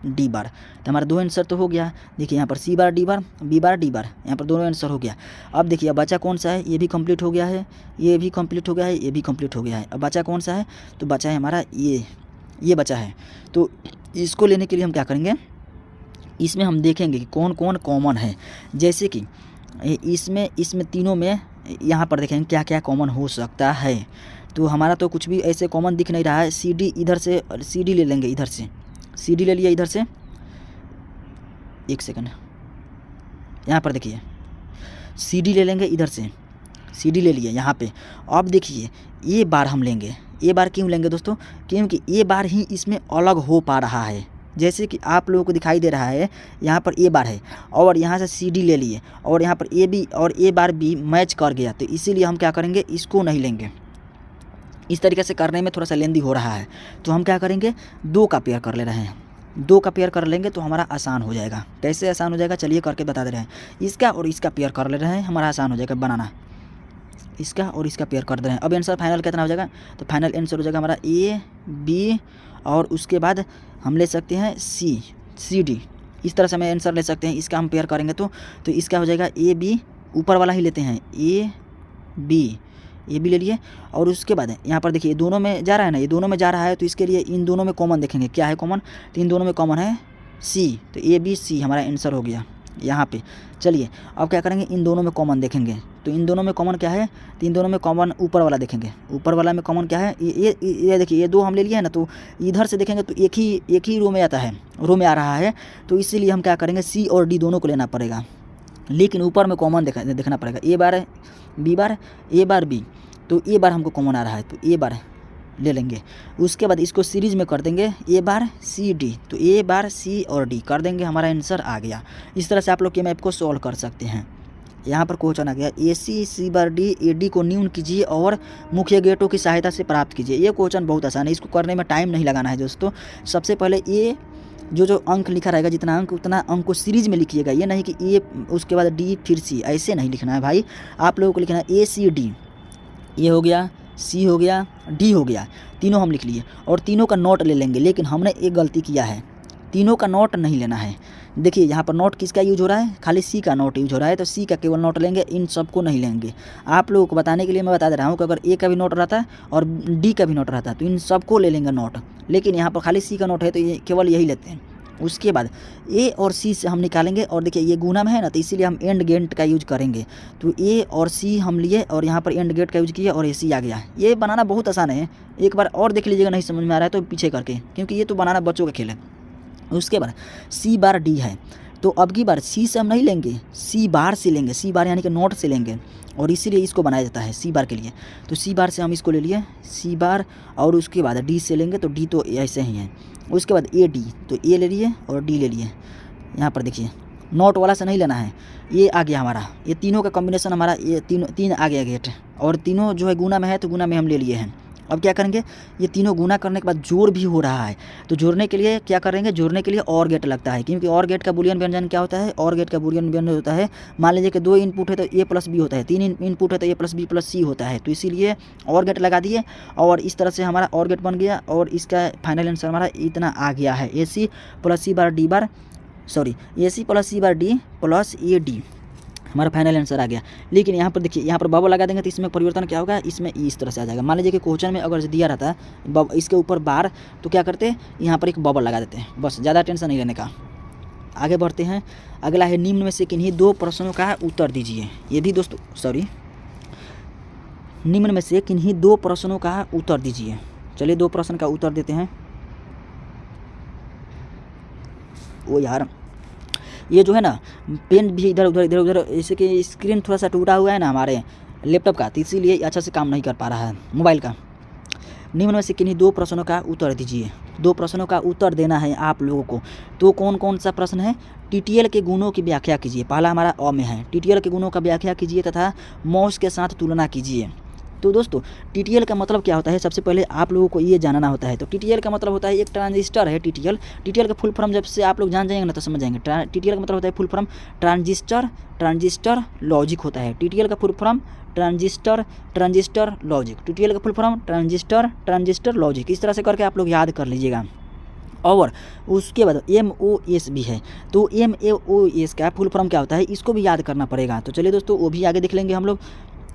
डी बार। तो हमारा 2 आंसर तो हो गया। देखिए यहाँ पर C bar D bar, B bar D bar, यहाँ पर दोनों आंसर हो गया। अब देखिए अब बचा कौन सा है, ये भी कंप्लीट हो गया है, ये भी कंप्लीट हो गया है, ये भी कंप्लीट हो गया है। अब बचा कौन सा है, तो बचा है हमारा ये बचा है। तो इसको लेने के लिए हम क्या करेंगे, इसमें हम देखेंगे कि कौन कौन कॉमन है। जैसे कि इसमें तीनों में यहाँ पर देखेंगे क्या क्या कॉमन हो सकता है। तो हमारा तो कुछ भी ऐसे कॉमन दिख नहीं रहा है। सी डी इधर से, सी डी ले लेंगे, इधर से सी डी ले लिया, इधर से एक सेकंड, यहाँ पर देखिए सी डी ले लेंगे, इधर से सी डी ले लिए यहाँ पे। अब देखिए ये बार हम लेंगे। ये बार क्यों लेंगे दोस्तों, क्योंकि ये बार ही इसमें अलग हो पा रहा है। जैसे कि आप लोगों को दिखाई दे रहा है, यहाँ पर ए बार है और यहाँ से सी डी ले लिए और यहाँ पर ए बी और ए बार बी मैच कर गया, तो इसीलिए हम क्या करेंगे, इसको नहीं लेंगे। इस तरीके से करने में थोड़ा सा लेंदी हो रहा है, तो हम क्या करेंगे, 2 का पेयर कर ले रहे हैं। 2 का पेयर कर लेंगे तो हमारा आसान हो जाएगा। कैसे आसान हो जाएगा, चलिए करके बता दे रहे हैं। इसका और इसका पेयर कर ले रहे हैं, हमारा आसान हो जाएगा बनाना। इसका और इसका पेयर कर दे रहे हैं। अब आंसर फाइनल कितना हो जाएगा, तो फाइनल आंसर हो जाएगा हमारा ए बी और उसके बाद हम ले सकते हैं सी डी। इस तरह से हमें आंसर ले सकते हैं। इसका हम पेयर करेंगे तो इसका हो जाएगा ए बी, ऊपर वाला ही लेते हैं, ए बी ले लिए। और उसके बाद यहाँ पर देखिए दोनों में जा रहा है ना, ये दोनों में जा रहा है, तो इसके लिए इन दोनों में कॉमन देखेंगे क्या है कॉमन, तो इन दोनों में कॉमन है सी, तो ए बी सी हमारा आंसर हो गया यहाँ पे। चलिए अब क्या करेंगे, इन दोनों में कॉमन देखेंगे, तो इन दोनों में कॉमन क्या है, तो इन दोनों में कॉमन ऊपर वाला देखेंगे। ऊपर वाला में कॉमन क्या है, ये देखिए ये 2 हम ले लिए हैं ना, तो इधर से देखेंगे तो एक ही रो में आता है, रो में आ रहा है, तो इसीलिए हम क्या करेंगे, सी और डी दोनों को लेना पड़ेगा, लेकिन ऊपर में कॉमन देखना पड़ेगा। ए बार बी बार, ए बार बी, तो ए बार हमको कॉमन आ रहा है, तो ए बार ले लेंगे। उसके बाद इसको सीरीज में कर देंगे, ए बार सी डी, तो ए बार सी और डी कर देंगे, हमारा आंसर आ गया। इस तरह से आप लोग के मैप को सॉल्व कर सकते हैं। यहाँ पर क्वेश्चन आ गया, ए सी बार डी, ए डी को न्यून कीजिए और मुख्य गेटों की सहायता से प्राप्त कीजिए। ये क्वेश्चन बहुत आसान है, इसको करने में टाइम नहीं लगाना है दोस्तों। सबसे पहले ये जो अंक लिखा रहेगा, जितना अंक उतना अंक को सीरीज में लिखिएगा। ये नहीं कि ए उसके बाद डी फिर सी, ऐसे नहीं लिखना है भाई। आप लोगों को लिखना है ए सी डी, ये हो गया, सी हो गया, डी हो गया, तीनों हम लिख लिए और तीनों का नोट ले लेंगे। लेकिन हमने एक गलती किया है, तीनों का नॉट नहीं लेना है। देखिए यहाँ पर नॉट किसका यूज हो रहा है, खाली सी का नॉट यूज हो रहा है, तो सी का केवल नॉट लेंगे, इन सबको नहीं लेंगे। आप लोगों को बताने के लिए मैं बता दे रहा हूँ कि अगर ए का भी नॉट रहता है और डी का भी नॉट रहता है तो इन सबको ले लेंगे नॉट, लेकिन यहाँ पर खाली सी का नॉट है तो ये केवल यही लेते हैं। उसके बाद ए और सी से हम निकालेंगे, और देखिए ये गुना में है ना, तो इसीलिए हम एंड गेट का यूज करेंगे। तो ए और सी हम लिए और यहाँ पर एंड गेट का यूज किया और ए सी आ गया। ये बनाना बहुत आसान है, एक बार और देख लीजिएगा, नहीं समझ में आ रहा है तो पीछे करके, क्योंकि ये तो बनाना बच्चों का खेल है। उसके बाद सी बार डी है, तो अब की बार सी से हम नहीं लेंगे, सी बार से लेंगे, सी बार यानी कि नोट से लेंगे, और इसीलिए इसको बनाया जाता है सी बार के लिए। तो सी बार से हम इसको ले लिए सी बार, और उसके बाद डी से लेंगे, तो डी तो ऐसे ही है। उसके बाद ए डी, तो ए ले लिए और डी ले लिए। यहाँ पर देखिए नोट वाला से नहीं लेना है, ये आ गया हमारा, ये तीनों का कॉम्बिनेशन हमारा, ये तीन आ गया गेट, और तीनों जो है गुना में है तो गुना में हम ले लिए हैं। अब क्या करेंगे, ये तीनों गुना करने के बाद जोड़ भी हो रहा है, तो जोड़ने के लिए क्या करेंगे, जोड़ने के लिए और गेट लगता है, क्योंकि और गेट का बूलियन व्यंजन क्या होता है, और गेट का बूलियन व्यंजन होता है, मान लीजिए कि 2 इनपुट है तो ए प्लस बी होता है, 3 इनपुट है तो ए प्लस बी प्लस सी होता है, तो इसीलिए और गेट लगा दिए, और इस तरह से हमारा और गेट बन गया, और इसका फाइनल आंसर हमारा इतना आ गया है, A C plus C bar D bar, sorry A C plus C bar D plus A D, हमारा फाइनल आंसर आ गया। लेकिन यहाँ पर देखिए, यहाँ पर बबल लगा देंगे तो इसमें परिवर्तन क्या होगा, इसमें इस तरह से आ जाएगा। मान लीजिए कि क्वेश्चन में अगर दिया रहता है इसके ऊपर बार, तो क्या करते हैं, यहाँ पर एक बबल लगा देते हैं, बस, ज़्यादा टेंशन नहीं लेने का। आगे बढ़ते हैं, अगला है निम्न में से किन्हीं 2 प्रश्नों का उत्तर दीजिए। ये भी दोस्तों सॉरी, निम्न में से किन्हीं 2 प्रश्नों का उत्तर दीजिए। चलिए 2 प्रश्न का उत्तर देते हैं। ओ यार, ये जो है ना पेन भी इधर उधर, जैसे कि स्क्रीन थोड़ा सा टूटा हुआ है ना हमारे लैपटॉप का, तो इसीलिए अच्छा से काम नहीं कर पा रहा है मोबाइल का। निम्न में से किन्हीं 2 प्रश्नों का उत्तर दीजिए। 2 प्रश्नों का उत्तर देना है आप लोगों को। तो कौन कौन सा प्रश्न है, टीटीएल के गुणों की व्याख्या कीजिए। पहला हमारा अ में है, टीटीएल के गुणों का व्याख्या कीजिए तथा मॉस के साथ तुलना कीजिए। तो दोस्तों टीटीएल का मतलब क्या होता है, सबसे पहले आप लोगों को ये जानना होता है। तो टीटीएल का मतलब होता है एक ट्रांजिस्टर है टीटीएल। टीटीएल का फुल फॉर्म जब से आप लोग जान जाएंगे ना तो समझ जाएंगे। टीटीएल का मतलब होता है फुल फॉर्म ट्रांजिस्टर लॉजिक होता है। टीटीएल का full form transistor logic. TTL का फुल फॉर्म ट्रांजिस्टर लॉजिक। इस तरह से करके आप लोग याद कर लीजिएगा। और उसके बाद MOS भी है, तो MOS का फुल फॉर्म क्या होता है, इसको भी याद करना पड़ेगा। तो चलिए दोस्तों वो भी आगे देख लेंगे हम लोग।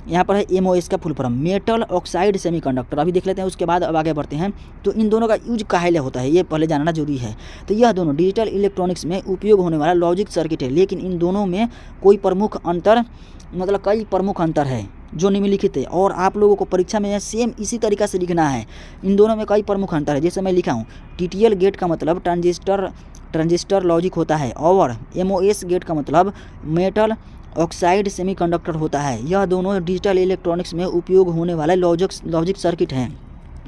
यहाँ पर है MOS का full form metal oxide semiconductor, अभी देख लेते हैं। उसके बाद अब आगे बढ़ते हैं। तो इन दोनों का यूज काहे लिए होता है ये पहले जानना जरूरी है। तो यह दोनों डिजिटल इलेक्ट्रॉनिक्स में उपयोग होने वाला लॉजिक सर्किट है, लेकिन इन दोनों में कोई प्रमुख अंतर, मतलब कई प्रमुख अंतर है जो निम्नलिखित है, और आप लोगों को परीक्षा में सेम इसी तरीका से लिखना है। इन दोनों में कई प्रमुख अंतर है, जैसे मैं लिखा हूँ टीटीएल गेट का मतलब ट्रांजिस्टर लॉजिक होता है, और MOS गेट का मतलब मेटल ऑक्साइड सेमीकंडक्टर होता है। यह दोनों डिजिटल इलेक्ट्रॉनिक्स में उपयोग होने वाले लॉजिक सर्किट हैं,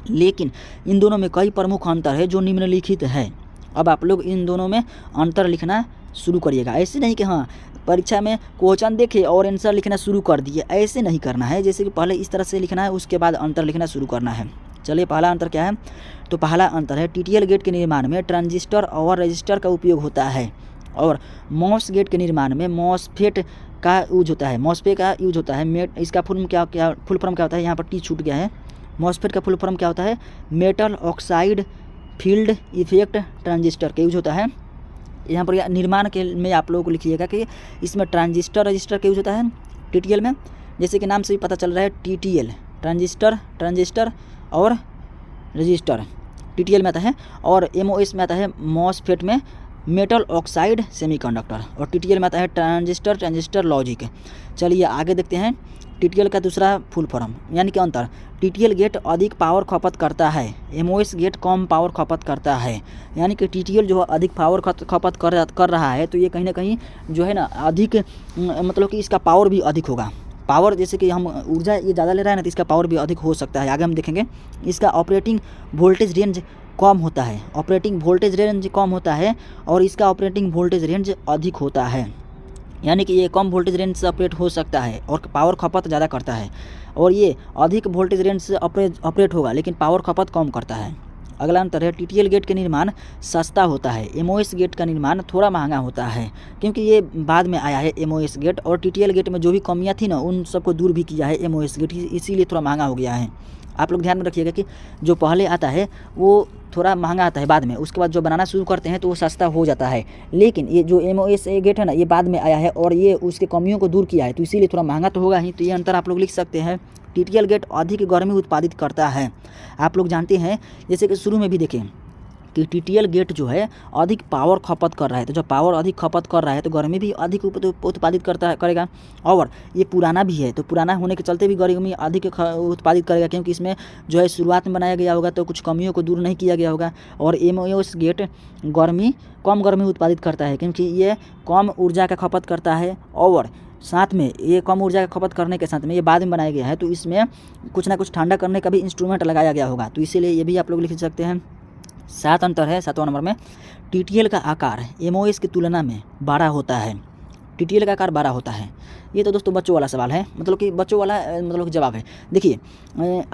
लेकिन इन दोनों में कई प्रमुख अंतर है जो निम्नलिखित है। अब आप लोग इन दोनों में अंतर लिखना शुरू करिएगा। ऐसे नहीं कि हाँ परीक्षा में क्वेश्चन देखे और आंसर लिखना शुरू कर दिए, ऐसे नहीं करना है। जैसे कि पहले इस तरह से लिखना है, उसके बाद अंतर लिखना शुरू करना है। चलिए पहला अंतर क्या है, तो पहला अंतर है टीटीएल गेट के निर्माण में ट्रांजिस्टर और रजिस्टर का उपयोग होता है, और मॉस गेट के निर्माण में मॉसफेट का यूज होता है। मॉसफेट का यूज होता है। इसका फुल फॉर्म क्या होता है, यहाँ पर टी छूट गया है। मॉसफेट का फुल फॉर्म क्या होता है, metal oxide field effect transistor का यूज होता है। यहाँ पर निर्माण के में आप लोगों को लिखिएगा कि इसमें ट्रांजिस्टर रजिस्टर का यूज होता है टीटीएल में, जैसे कि नाम से भी पता चल रहा है टीटीएल ट्रांजिस्टर और रजिस्टर टीटीएल में आता है, और MOS में आता है मॉसफेट में मेटल ऑक्साइड सेमीकंडक्टर, और टीटीएल में आता है ट्रांजिस्टर लॉजिक। चलिए आगे देखते हैं टीटीएल का दूसरा फुल फॉर्म यानी कि अंतर। टीटीएल गेट अधिक पावर खपत करता है, MOS गेट कम पावर खपत करता है। यानी कि टीटीएल जो अधिक पावर खपत कर रहा है, तो ये कहीं ना कहीं जो है ना अधिक, मतलब कि इसका पावर भी अधिक होगा। पावर जैसे कि हम ऊर्जा ये ज़्यादा ले रहा है ना, तो इसका पावर भी अधिक हो सकता है। आगे हम देखेंगे। इसका ऑपरेटिंग वोल्टेज रेंज कम होता है, और इसका ऑपरेटिंग वोल्टेज रेंज अधिक होता है। यानी कि ये कम वोल्टेज रेंज से ऑपरेट हो सकता है और पावर खपत ज़्यादा करता है, और ये अधिक वोल्टेज रेंज से ऑपरेट होगा लेकिन पावर खपत कम करता है। अगला अंतर है टीटीएल गेट के निर्माण सस्ता होता है, MOS गेट का निर्माण थोड़ा महंगा होता है, क्योंकि ये बाद में आया है MOS गेट, और टीटीएल गेट में जो भी कमियां थी ना उन सबको दूर भी किया है MOS गेट, इसीलिए थोड़ा महंगा हो गया है। आप लोग ध्यान में रखिएगा कि जो पहले आता है वो थोड़ा महंगा आता है बाद में, उसके बाद जो बनाना शुरू करते हैं तो वो सस्ता हो जाता है। लेकिन ये जो MOS गेट है ना, ये बाद में आया है और ये उसके कमियों को दूर किया है, तो इसीलिए थोड़ा महंगा तो होगा ही। तो ये अंतर आप लोग लिख सकते हैं। TTL गेट अधिक गर्मी उत्पादित करता है। आप लोग जानते हैं, जैसे कि शुरू में भी देखें कि TTL गेट जो है अधिक पावर खपत कर रहा है, तो जब पावर अधिक खपत कर रहा है तो गर्मी भी अधिक उत्पादित करेगा। और ये पुराना भी है, तो पुराना होने के चलते भी गर्मी अधिक उत्पादित करेगा, क्योंकि इसमें जो है शुरुआत में बनाया गया होगा तो कुछ कमियों को दूर नहीं किया गया होगा। और MOS गेट कम गर्मी उत्पादित करता है, क्योंकि ये कम ऊर्जा का खपत करता है। और साथ में ये कम ऊर्जा का खपत करने के साथ में ये बाद में बनाया गया है, तो इसमें कुछ ना कुछ ठंडा करने का भी इंस्ट्रूमेंट लगाया गया होगा, तो इसीलिए ये भी आप लोग लिख सकते हैं। 7 अंतर है 7वां नंबर में। TTL का आकार MOS की तुलना में बड़ा होता है। TTL का आकार बड़ा होता है। ये तो दोस्तों बच्चों वाला सवाल है, मतलब कि बच्चों वाला मतलब कि जवाब है। देखिए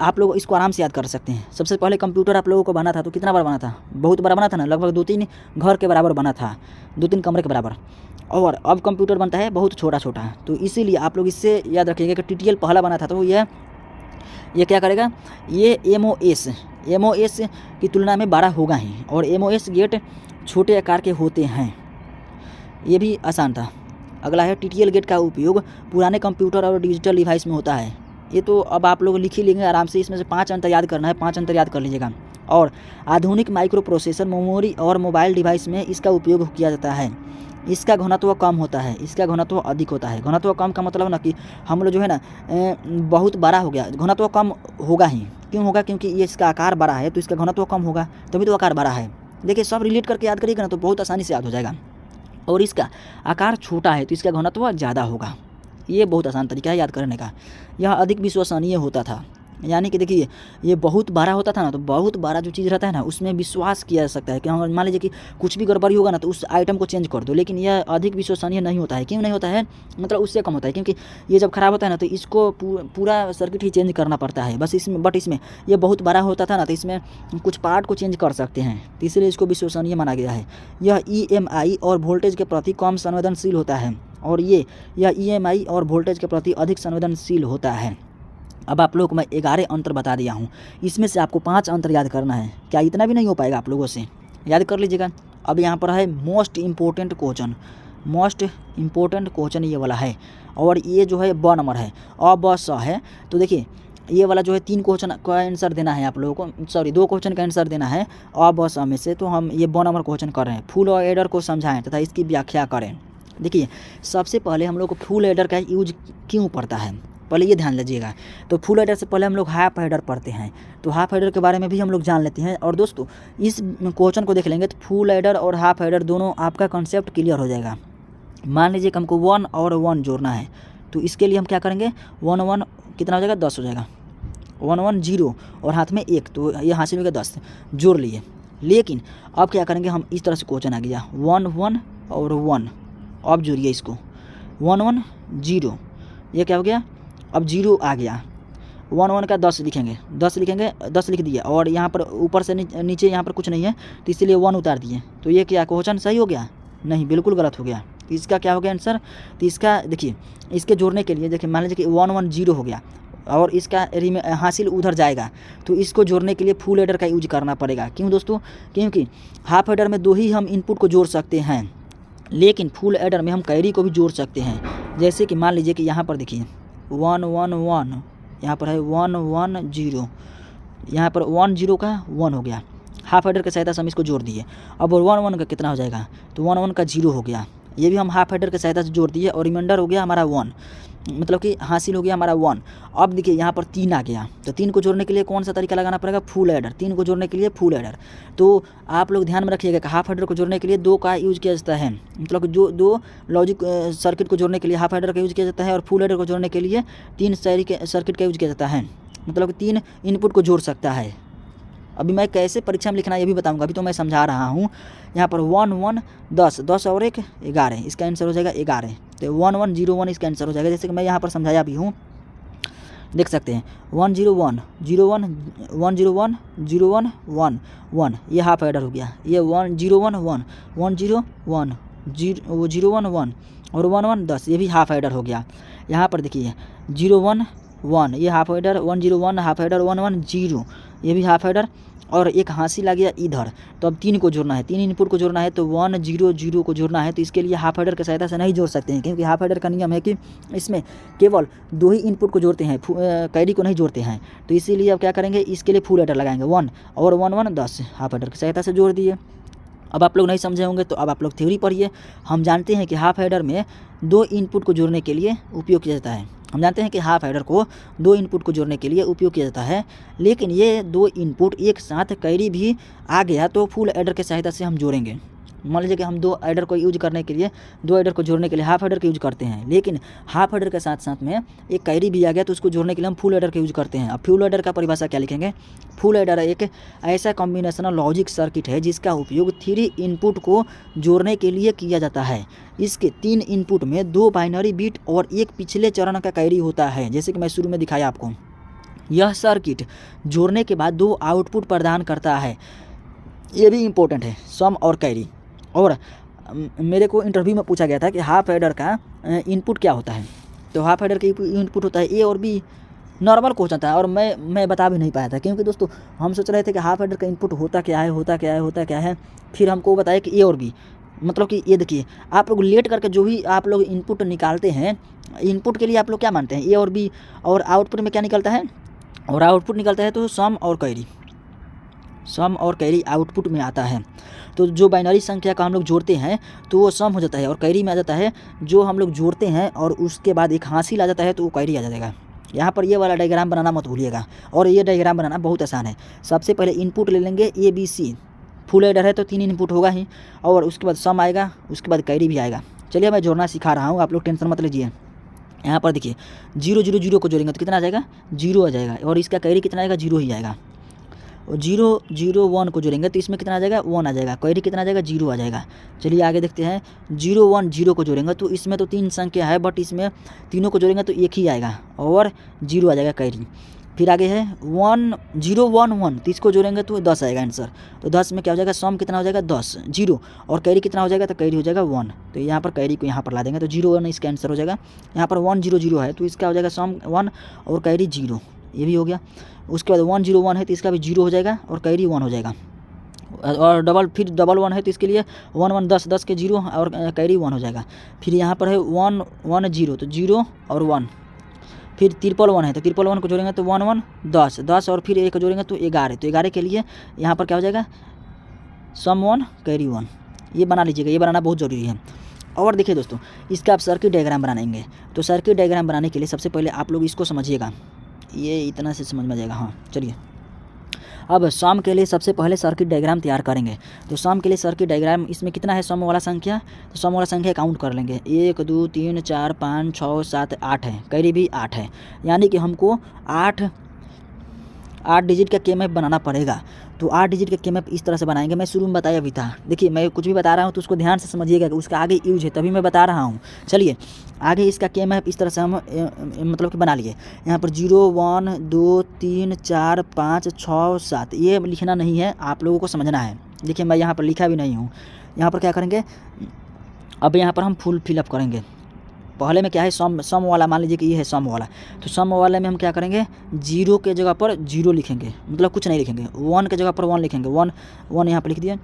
आप लोग इसको आराम से याद कर सकते हैं। सबसे पहले कंप्यूटर आप लोगों को बना था तो कितना बड़ा बना था? बहुत बड़ा बना था ना, लगभग 2-3 घर के बराबर बना था, 2-3 कमरे के बराबर। और अब कंप्यूटर बनता है बहुत छोटा छोटा। तो इसीलिए आप लोग इससे याद रखिएगा कि TTL पहला बना था, तो ये क्या करेगा, ये MOS की तुलना में बड़ा होगा ही। और MOS गेट छोटे आकार के होते हैं, ये भी आसान था। अगला है TTL गेट का उपयोग पुराने कंप्यूटर और डिजिटल डिवाइस में होता है। ये तो अब आप लोग लिख ही लेंगे आराम से, इसमें से 5 अंतर याद करना है, 5 अंतर याद कर लीजिएगा। और आधुनिक माइक्रो प्रोसेसर, मेमोरी और मोबाइल डिवाइस में इसका उपयोग किया जाता है। इसका घनत्व कम होता है, इसका घनत्व अधिक होता है। घनत्व कम का मतलब ना कि हम लोग जो है ना बहुत बड़ा हो गया, घनत्व कम होगा ही। क्यों होगा? क्योंकि ये इसका आकार बड़ा है तो इसका घनत्व कम होगा, तभी तो आकार बड़ा है। देखिए सब रिलेट करके याद करिएगा ना तो बहुत आसानी से याद हो जाएगा। और इसका आकार छोटा है तो इसका घनत्व ज़्यादा होगा। ये बहुत आसान तरीका है याद करने का। यह अधिक विश्वसनीय होता था, यानी कि देखिए ये बहुत बड़ा होता था ना, तो बहुत बड़ा जो चीज़ रहता है ना उसमें विश्वास किया जा सकता है कि हम मान लीजिए कि कुछ भी गड़बड़ी होगा ना तो उस आइटम को चेंज कर दो। लेकिन यह अधिक विश्वसनीय नहीं होता है। क्यों नहीं होता है? मतलब उससे कम होता है, क्योंकि ये जब ख़राब होता है ना तो इसको पूरा सर्किट ही चेंज करना पड़ता है बस इसमें। बट इसमें ये बहुत बड़ा होता था ना तो इसमें कुछ पार्ट को चेंज कर सकते हैं, तो इसलिए इसको विश्वसनीय माना गया है। यह EMI और वोल्टेज के प्रति कम संवेदनशील होता है, और यह EMI और वोल्टेज के प्रति अधिक संवेदनशील होता है। अब आप लोग को मैं 11 अंतर बता दिया हूँ, इसमें से आपको 5 अंतर याद करना है। क्या इतना भी नहीं हो पाएगा आप लोगों से? याद कर लीजिएगा। अब यहाँ पर है मोस्ट इम्पोर्टेंट क्वेश्चन ये वाला है, और ये जो है ब नंबर है, अ ब स है। तो देखिए ये वाला जो है 3 क्वेश्चन का आंसर देना है आप लोगों को, सॉरी 2 क्वेश्चन का आंसर देना है अ ब स में से। तो हम ये ब नंबर क्वेश्चन कर रहे हैं। फुल एडर को समझाएं तथा इसकी व्याख्या करें। देखिए सबसे पहले हम लोग को फुल एडर का यूज क्यों पड़ता है, पहले ये ध्यान लीजिएगा। तो फुल एडर से पहले हम लोग हाफ एडर पढ़ते हैं, तो हाफ एडर के बारे में भी हम लोग जान लेते हैं। और दोस्तों इस क्वेश्चन को देख लेंगे तो फुल एडर और हाफ एडर दोनों आपका कॉन्सेप्ट क्लियर हो जाएगा। मान लीजिए कि हमको 1 और 1 जोड़ना है, तो इसके लिए हम क्या करेंगे, 1 1 कितना हो जाएगा, 10 हो जाएगा। 1 1 0 और हाथ में 1, तो ये हासिल हो गया 10, जोड़ लिए। लेकिन अब क्या करेंगे हम, इस तरह से क्वेश्चन आ गया 1 1 और 1, अब जोड़िए इसको 1 1 0, ये क्या हो गया, अब 0 आ गया। 1 1 का 10 लिखेंगे, 10 लिख दिया। और यहाँ पर ऊपर से नीचे यहाँ पर कुछ नहीं है तो इसीलिए 1 उतार दिए। तो ये क्या क्वेश्चन सही हो गया? नहीं, बिल्कुल गलत हो गया। तो इसका क्या हो गया आंसर? तो इसका देखिए, इसके जोड़ने के लिए देखिए मान लीजिए कि 1 1 0 हो गया और इसका हासिल उधर जाएगा, तो इसको जोड़ने के लिए फुल एडर का यूज करना पड़ेगा। क्यों दोस्तों? क्योंकि हाफ एडर में 2 ही हम इनपुट को जोड़ सकते हैं, लेकिन फुल एडर में हम कैरी को भी जोड़ सकते हैं। जैसे कि मान लीजिए कि यहाँ पर देखिए 1 1 1, यहाँ पर है 1 1 0, यहाँ पर 1 0 का 1 हो गया। हाफ एडर की सहायता से हम इसको जोड़ दिए। अब 1 1 का कितना हो जाएगा, तो 1 1 का 0 हो गया। ये भी हम हाफ एडर की सहायता से जोड़ दिए और रिमाइंडर हो गया हमारा 1, मतलब कि हासिल हो गया हमारा 1। अब देखिए यहाँ पर 3 आ गया, तो 3 को जोड़ने के लिए कौन सा तरीका लगाना पड़ेगा, फुल एडर। 3 को जोड़ने के लिए फुल एडर। तो आप लोग ध्यान में रखिएगा कि हाफ एडर को जोड़ने के लिए 2 का यूज़ किया जाता है, मतलब कि जो 2 लॉजिक सर्किट को जोड़ने के लिए हाफ एडर का यूज़ किया जाता है, और फुल एडर को जोड़ने के लिए 3 सर्किट का यूज़ किया जाता है, मतलब कि 3 इनपुट को जोड़ सकता है। अभी मैं कैसे परीक्षा में लिखना ये भी बताऊंगा, अभी तो मैं समझा रहा हूँ। यहाँ पर 1 1 10, 10 और 1 11, इसका आंसर हो जाएगा 11। तो 1 1 0 1 इसका आंसर हो जाएगा। जैसे कि मैं यहाँ पर समझाया भी हूँ, देख सकते हैं 1 0 1 0 1 1 0 1 0 1 1 1, ये हाफ एडर हो गया। ये 1 0 1 1 1 0 1 0 1 1 और 1 1 10, ये भी हाफ एडर हो गया। यहाँ पर देखिए 0 1 1, ये हाफ एडर, 1 0 1 हाफ एडर, 1 1 0, ये भी हाफ एडर। और एक हासिल आ गया इधर, तो अब 3 को जोड़ना है, 3 इनपुट को जोड़ना है, तो 1 0 0 को जोड़ना है। तो इसके लिए हाफ एडर की सहायता से नहीं जोड़ सकते हैं, क्योंकि हाफ एडर का नियम है कि इसमें केवल 2 ही इनपुट को जोड़ते हैं, कैरी को नहीं जोड़ते हैं। तो इसीलिए अब क्या करेंगे, इसके लिए फुल एडर लगाएंगे 1 और 1 1 10 हाफ एडर की सहायता से जोड़ दिए। अब आप लोग नहीं समझे होंगे तो अब आप लोग थ्योरी पढ़िए। हम जानते हैं कि हाफ एडर में 2 इनपुट को जोड़ने के लिए उपयोग किया जाता है। हम जानते हैं कि हाफ एडर को 2 इनपुट को जोड़ने के लिए उपयोग किया जाता है, लेकिन ये 2 इनपुट एक साथ कैरी भी आ गया तो फुल एडर की सहायता से हम जोड़ेंगे। मान लीजिए कि हम 2 एडर को यूज करने के लिए, 2 एडर को जोड़ने के लिए हाफ एडर का यूज करते हैं, लेकिन हाफ एडर के साथ साथ में एक कैरी भी आ गया तो उसको जोड़ने के लिए हम फुल एडर का यूज करते हैं। अब फुल एडर का परिभाषा क्या लिखेंगे, फुल एडर एक ऐसा कॉम्बिनेशनल लॉजिक सर्किट है जिसका उपयोग 3 इनपुट को जोड़ने के लिए किया जाता है। इसके 3 इनपुट में 2 बाइनरी बिट और एक पिछले चरण का कैरी होता है, जैसे कि मैं शुरू में दिखाया आपको। यह सर्किट जोड़ने के बाद 2 आउटपुट प्रदान करता है। ये भी इम्पोर्टेंट है, सम और कैरी। और मेरे को इंटरव्यू में पूछा गया था कि हाफ एडर का इनपुट क्या होता है, तो हाफ एडर का इनपुट होता है ए और बी। नॉर्मल क्वेश्चन था और मैं बता भी नहीं पाया था, क्योंकि दोस्तों हम सोच रहे थे कि हाफ एडर का इनपुट होता क्या है। फिर हमको बताया कि ए और बी, मतलब कि ये देखिए, आप लोग लेट करके जो भी आप लोग इनपुट निकालते हैं, इनपुट के लिए आप लोग क्या मानते हैं, ए और बी, और आउटपुट में क्या निकलता है, और आउटपुट निकलता है तो सम और कैरी आउटपुट में आता है। तो जो बाइनरी संख्या का हम लोग जोड़ते हैं तो वो सम हो जाता है और कैरी में आ जाता है। जो हम लोग जोड़ते हैं और उसके बाद एक हासिल आ जाता है तो वो कैरी आ जाएगा। यहाँ पर ये वाला डायग्राम बनाना मत भूलिएगा, और ये डायग्राम बनाना बहुत आसान है। सबसे पहले इनपुट ले लेंगे A B C, full adder है तो 3 इनपुट होगा ही, और उसके बाद सम आएगा, उसके बाद कैरी भी आएगा। चलिए मैं जोड़ना सिखा रहा हूँ, आप लोग टेंशन मत लीजिए। यहाँ पर देखिए 0 0 0 को जोड़ेंगे तो कितना आ जाएगा, 0 आ जाएगा, और इसका कैरी कितना आएगा, 0 ही आएगा। और 0 0 1 को जोड़ेंगे तो इसमें कितना आ जाएगा, 1 आ जाएगा, कैरी कितना आ जाएगा, 0 आ जाएगा। चलिए आगे देखते हैं, 0 1 0 को जोड़ेंगे तो इसमें तो 3 संख्या है, बट इसमें तीनों को जोड़ेंगे तो एक ही आएगा और 0 आ जाएगा कैरी। फिर आगे है 1 0 1 1, तो इसको जोड़ेंगे तो 10 आएगा आंसर। तो 10 में क्या हो जाएगा, सम कितना हो जाएगा 10 0, और कैरी कितना हो जाएगा, तो कैरी हो जाएगा 1। तो यहाँ पर कैरी को यहाँ पर ला देंगे तो 0 1 इसका आंसर हो जाएगा। यहाँ पर 1 0 0 है तो इसका हो जाएगा सम 1 और कैरी 0, ये भी हो गया। उसके बाद 1 0 1 है तो इसका भी 0 हो जाएगा और कैरी 1 हो जाएगा। और डबल 1 है तो इसके लिए 1 1 10 10 के 0 और कैरी 1 हो जाएगा। फिर यहाँ पर है 1 1 0, तो 0 और 1। फिर 1 है तो 1 को जोड़ेंगे तो 1 1 10 10, और फिर 1 को जोड़ेंगे तो 11। तो 11 के लिए यहाँ पर क्या हो जाएगा, सम 1 कैरी 1। ये बना लीजिएगा, ये बनाना बहुत ज़रूरी है। और देखिए दोस्तों, इसका आप सर्किट डायग्राम बनाएंगे तो सर्किट डायग्राम बनाने के लिए सबसे पहले आप लोग इसको समझिएगा, ये इतना से समझ में आ जाएगा। हाँ चलिए, अब सम के लिए सबसे पहले सर्किट डायग्राम तैयार करेंगे। तो सम के लिए सर्किट डायग्राम, इसमें कितना है सम वाला संख्या, तो सम वाला संख्या काउंट कर लेंगे, 1 2 3 4 5 6 7 8 है, कैरी भी 8 है, यानी कि हमको 8 डिजिट का केमैप बनाना पड़ेगा। तो 8 डिजिट का केमैप इस तरह से बनाएंगे, मैं शुरू में बताया भी था। देखिए मैं कुछ भी बता रहा हूँ तो उसको ध्यान से समझिएगा कि उसका आगे यूज है, तभी मैं बता रहा हूँ। चलिए आगे इसका केमैप इस तरह से हम मतलब कि बना लिए। यहाँ पर 0 1 2 3 4 5 6 7, ये लिखना नहीं है, आप लोगों को समझना है। देखिए मैं यहाँ पर लिखा भी नहीं हूँ। यहाँ पर क्या करेंगे, अब यहाँ पर हम फुल फिलअप करेंगे। पहले में क्या है, सम वाला, मान लीजिए कि ये है सम वाला, तो सम वाले में हम क्या करेंगे, 0 के जगह पर 0 लिखेंगे, मतलब कुछ नहीं लिखेंगे। 1 के जगह पर 1 लिखेंगे, 1 यहाँ पर लिख दिए।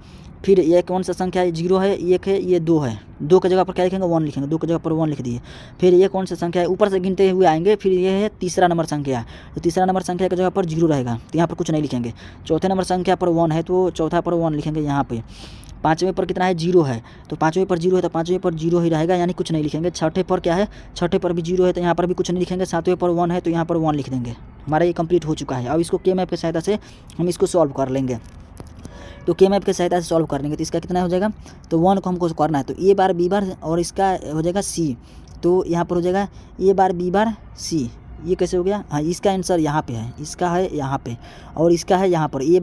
फिर ये कौन सा संख्या है, 0 है, 1 है, ये 2 है, 2 के जगह पर क्या लिखेंगे, 1 लिखेंगे, 2 के जगह पर 1 लिख दिए। फिर ये कौन सा संख्या है, ऊपर से गिनते हुए आएंगे, फिर ये है तीसरा नंबर संख्या, तो तीसरा नंबर संख्या की जगह पर 0 रहेगा, तो यहाँ पर कुछ नहीं लिखेंगे। चौथे नंबर संख्या पर 1 है तो चौथा पर 1 लिखेंगे यहाँ पे। पाँचवें पर कितना है, 0 है, तो पाँचवें पर 0 है तो पाँचवें पर 0 ही रहेगा, यानी कुछ नहीं लिखेंगे। छठे पर क्या है, छठे पर भी 0 है तो यहाँ पर भी कुछ नहीं लिखेंगे। सातवें पर 1 है तो यहाँ पर 1 लिख देंगे। हमारा ये कंप्लीट हो चुका है। अब इसको केमैप की सहायता से हम इसको सॉल्व कर लेंगे। तो केमैप की सहायता से सॉल्व कर लेंगे तो इसका कितना हो जाएगा, तो 1 को हमको करना है, तो ए बार बी बार और इसका हो जाएगा सी, तो यहाँ पर हो जाएगा ए बार बी बार सी। ये कैसे हो गया, हाँ इसका आंसर यहाँ पे है, इसका है यहाँ पे, और इसका है यहाँ पर ए